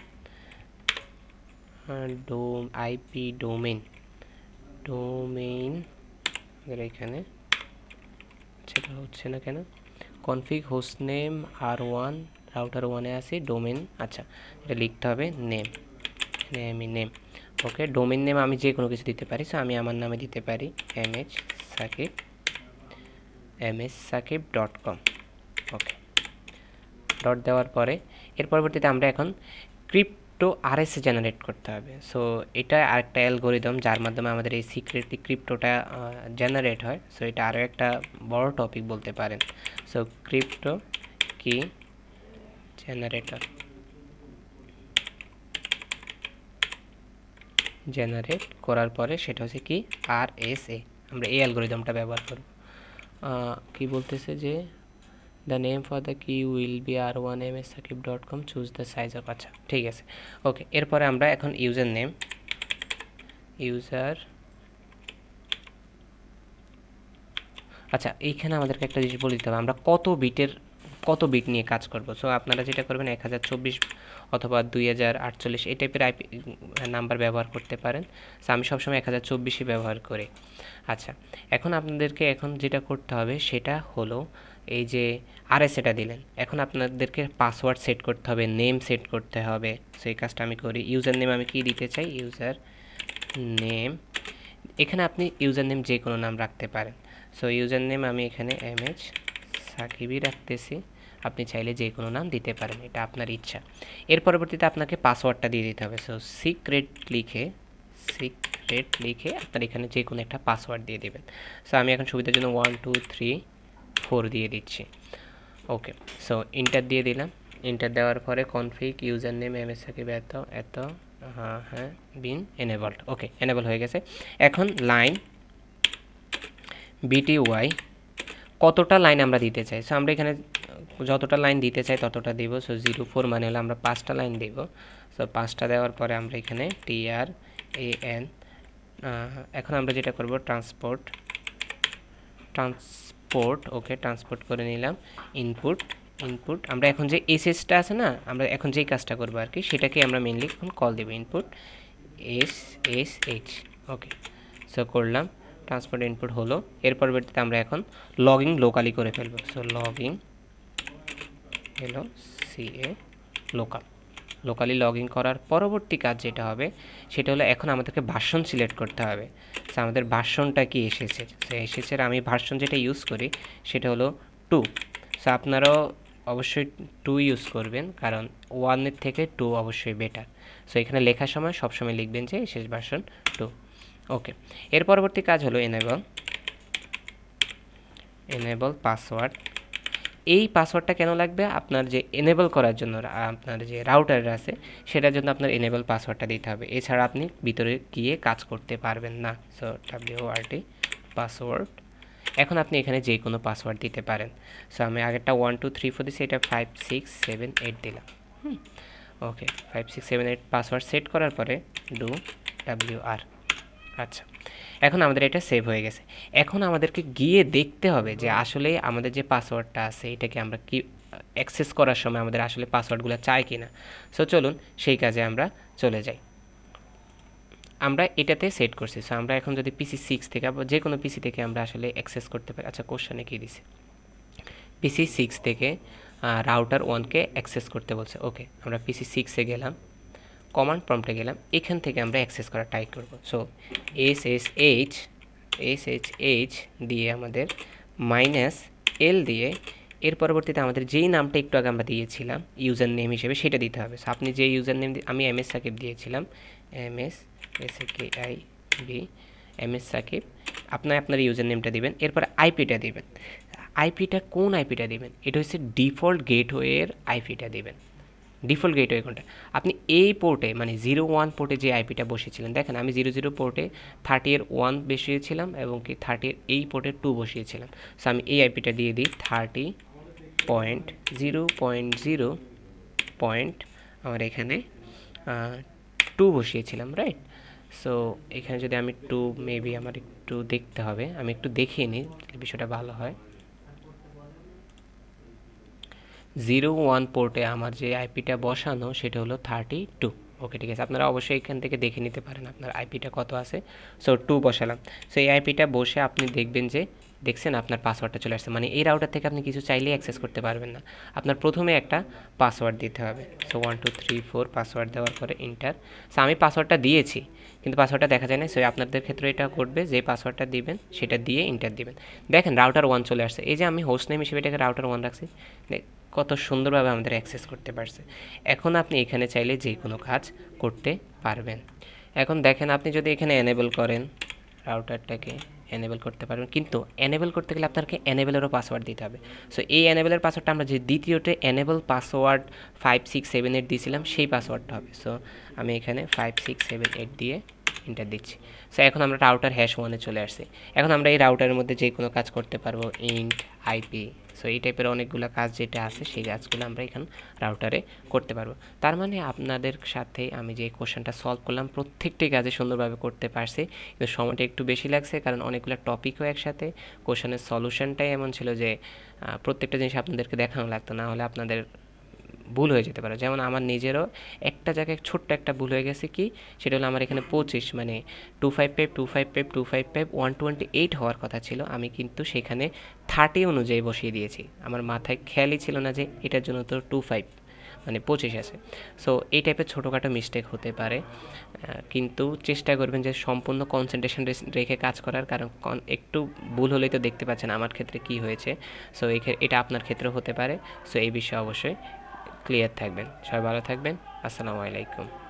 আইপি ডোমেন আমাদের এখানে সেটা হচ্ছে না কেন, config host name R1 router 1-এ আছে ডোমেন। আচ্ছা, এটা লিখতে হবে নেম। ওকে, ডোমেন নেম আমি যে কোনো কিছু দিতে পারি। সো আমি আমার নামে দিতে পারি mshsakib.com। ওকে, ডট দেওয়ার পরে এর পরবর্তীতে আমরা এখন ক্রিপ্টো আরএসএ জেনারেট করতে হবে। সো এটা আরেকটা অ্যালগোরিদম যার মাধ্যমে আমাদের এই সিক্রেটলি ক্রিপ্টোটা জেনারেট হয়। সো এটা আরও একটা বড় টপিক বলতে পারেন। সো ক্রিপ্টো কি জেনারেট করার পরে সেটা হচ্ছে কি আরএসএ। আমরা এই অ্যালগোরিদমটা ব্যবহার করব। কি বলতেছে যে দ্য নেম ফর দ্য কি will be R1 mshsakib.com, choose the size of. আচ্ছা, ঠিক আছে। ওকে, এরপরে আমরা এখন আচ্ছা, এইখানে আমাদেরকে একটা জিনিস বলে দিতে হবে আমরা কত বিট নিয়ে কাজ করব। সো আপনারা যেটা করবেন 1024 অথবা 2048 এই টাইপের আইপি নাম্বার ব্যবহার করতে পারেন। সো আমি সবসময় 1024ই ব্যবহার করি। আচ্ছা, এখন আপনাদেরকে যেটা করতে হবে সেটা হলো এই যে আরএসএটা দিলেন, এখন আপনাদেরকে পাসওয়ার্ড সেট করতে হবে, নেম সেট করতে হবে। সো এই কাজটা আমি করি। ইউজার নেম আমি কি দিতে চাই, ইউজার নেম। এখানে আপনি ইউজার নেম যে কোনো নাম রাখতে পারেন। সো ইউজার নেম আমি এখানে mshsakib রাখতেছি। আপনি চাইলে যে কোনো নাম দিতে পারেন, এটা আপনার ইচ্ছা। এর পরবর্তীতে আপনাকে পাসওয়ার্ডটা দিয়ে দিতে হবে। সো সিক্রেট লিখে আপনার এখানে যে কোনো একটা পাসওয়ার্ড দিয়ে দেবেন। সো আমি এখন সুবিধার জন্য 1 2 3 4 দিয়ে দিচ্ছি। ওকে, সো ইন্টার দিয়ে দিলাম। ইন্টার দেওয়ার পরে কনফিগ ইউজার নেম mshsakib এত হ্যাঁ বিন এনেবলড। ওকে, এনেবল হয়ে গেছে। এখন লাইন BTY কতটা লাইন আমরা দিতে চাই। সো আমরা এখানে যতটা লাইন দিতে চাই ততটা দিব। সো 04 মানে হলো আমরা 5টা লাইন দেব। সো 5টা দেওয়ার পরে আমরা এখানে TRAN এখন আমরা যেটা করব ট্রান্সপোর্ট। ওকে, ট্রান্সপোর্ট করে নিলাম। ইনপুট আমরা এখন যে এসএসটা আছে না, আমরা এখন যেই কাজটা করব আর কি, সেটাকে আমরা মেইনলি এখন কল দেব ইনপুট SSH। ওকে, সো করলাম, ট্রান্সপোর্ট ইনপুট হলো। এর পরবর্তীতে আমরা এখন লগইন লোকালি করে ফেলবো। সো লগইন লোকালি লগইন করার পরবর্তী কাজ যেটা হবে সেটা হলো এখন আমাদেরকে ভার্সন সিলেক্ট করতে হবে। সো আমাদের ভার্সনটা কি এসেছে, আমি ভার্সন যেটা ইউজ করি সেটা হলো 2। সো আপনারাও অবশ্যই 2 ইউজ করবেন, কারণ 1-এর থেকে 2 অবশ্যই বেটার। সো এখানে লেখার সময় সবসময় লিখবেন যে শেষ ভার্সন 2। ওকে, এর পরবর্তী কাজ হলো এনেবল পাসওয়ার্ড। এই পাসওয়ার্ডটা কেন লাগবে, আপনার যে এনেবল করার জন্য আপনার যে রাউটার আছে সেটার জন্য আপনার এনেবল পাসওয়ার্ডটা দিতে হবে, এছাড়া আপনি ভিতরে গিয়ে কাজ করতে পারবেন না। So WORD password. এখন আপনি এখানে যে কোনো পাসওয়ার্ড দিতে পারেন। সো আমি আগেরটা 1 2 3 4 দিচ্ছি, এটা 5 6 7 8 দিলাম। ওকে, 5 6 7 8 পাসওয়ার্ড সেট করার পরে ডু WR। আচ্ছা, এখন আমাদের এটা সেভ হয়ে গেছে। এখন আমাদেরকে গিয়ে দেখতে হবে যে আসলে আমাদের যে পাসওয়ার্ডটা আছে এটাকে আমরা কি অ্যাক্সেস করার সময় আমাদের আসলে পাসওয়ার্ডগুলো চাই কিনা। সো চলুন সেই কাজে আমরা চলে যাই। আমরা এটাতে সেট করছি। সো আমরা এখন যদি PC 6 থেকে বা যে কোনো পিসি থেকে আমরা আসলে অ্যাক্সেস করতে পারি। আচ্ছা, কোশ্চেনে কি দিছে, PC 6 থেকে রাউটার 1কে অ্যাক্সেস করতে বলছে। ওকে, আমরা PC 6-এ গেলাম, কমান্ড প্রম্পটে গেলাম, এখান থেকে আমরা অ্যাক্সেস করা ট্রাই করব। সো SSH দিয়ে আমাদের -L দিয়ে এর পরবর্তীতে আমাদের যেই নামটা একটু আগে আমরা দিয়েছিলাম ইউজার নেম হিসেবে সেটা দিতে হবে। সো আপনি যে ইউজার নেম, আমি mshsakib দিয়েছিলাম, mshsakib, আপনার ইউজার নেমটা দিবেন। এরপরে আইপিটা দিবেন। কোন আইপিটা দিবেন, এটা হচ্ছে ডিফল্ট গেটওয়ের আইপিটা দিবেন। ডিফল্ট গেটওয়ে কোনটা, আপনি এই পোর্টে মানে 01 পোর্টে যে আইপিটা বসিয়েছিলেন, দেখেন আমি 00 পোর্টে 30.1 বসিয়েছিলাম এবং কি 30 এই পোর্টে 2 বসিয়েছিলাম। সো আমি এই আইপিটা দিয়ে দিই 30.0.0 পয়েন্ট আমার এখানে 2 বসিয়েছিলাম, রাইট। সো এখানে যদি আমি একটু মেবি আমার একটু দেখতে হবে, আমি একটু দেখিয়ে নিই বিষয়টা ভালো হয়। 01 পোর্টে আমার যে আইপিটা বসানো সেটা হলো 32। ওকে, ঠিক আছে, আপনারা অবশ্যই এখান থেকে দেখে নিতে পারেন আপনার আইপিটা কত আছে। সো 2 বসালাম। সো এই আইপিটা বসে আপনি দেখবেন যে দেখছেন আপনার পাসওয়ার্ডটা চলে আসছে। মানে এই রাউটার থেকে আপনি কিছু চাইলেই অ্যাক্সেস করতে পারবেন না, আপনার প্রথমে একটা পাসওয়ার্ড দিতে হবে। সো 1 2 3 4 পাসওয়ার্ড দেওয়ার পরে এন্টার। সো আমি পাসওয়ার্ডটা দিয়েছি কিন্তু পাসওয়ার্ডটা দেখা যায় না। সো আপনাদের ক্ষেত্রে এটা করবে যে পাসওয়ার্ডটা দিবেন সেটা দিয়ে এন্টার দিবেন। দেখেন রাউটার 1 চলে আসছে। এই যে আমি হোস্ট নেম হিসেবে এটাকে রাউটার 1 রাখছি, কত সুন্দরভাবে আমাদের অ্যাক্সেস করতে পারছে। এখন আপনি এখানে চাইলে যে কোনো কাজ করতে পারবেন। এখন দেখেন আপনি যদি এখানে এনেবল করেন, রাউটারটাকে এনেবল করতে পারবেন, কিন্তু এনেবল করতে গেলে আপনাকে এনেবলেরও পাসওয়ার্ড দিতে হবে। সো এই এনেবলের পাসওয়ার্ডটা আমরা যে দ্বিতীয়তে এনেবল পাসওয়ার্ড 5678 দিয়েছিলাম সেই পাসওয়ার্ডটা হবে। সো আমি এখানে 5678 দিয়ে এন্টার দিচ্ছি। সো এখন আমরা রাউটার #1-এ চলে আসছি। এখন আমরা এই রাউটারের মধ্যে যে কোনো কাজ করতে পারবো, ইন্ট আইপি। সো এই টাইপের অনেকগুলো কাজ যেটা আছে সেই কাজগুলো আমরা এখানে রাউটারে করতে পারবো। তার মানে আপনাদের সাথে আমি যে কোশ্চেনটা সলভ করলাম প্রত্যেকটি কাজে সুন্দরভাবে করতে পারছি, কিন্তু সময়টা একটু বেশি লাগছে কারণ অনেকগুলো টপিকও একসাথে। কোশ্চেনের সলিউশনটাই এমন ছিল যে প্রত্যেকটা জিনিস আপনাদেরকে দেখানো লাগতো, না হলে আপনাদের ভুল হয়ে যেতে পারে। যেমন আমার নিজেরও একটা জায়গায় ছোট্ট একটা ভুল হয়ে গেছে, কি সেটা হলো আমার এখানে 25 মানে 255 128 হওয়ার কথা ছিল, আমি কিন্তু সেখানে 30 অনুযায়ী বসিয়ে দিয়েছি। আমার মাথায় খেয়ালই ছিল না যে এটার জন্য তো 25 মানে 25 আছে। সো এই টাইপের ছোটোখাটো মিস্টেক হতে পারে, কিন্তু চেষ্টা করবেন যে সম্পূর্ণ কনসেন্ট্রেশন রেখে কাজ করার, কারণ একটু ভুল হলেই তো দেখতে পাচ্ছেন আমার ক্ষেত্রে কি হয়েছে। সো এটা আপনার ক্ষেত্রেও হতে পারে। সো এই বিষয়ে অবশ্যই ক্লিয়ার থাকবেন। সবাই ভালো থাকবেন। আসসালামু আলাইকুম।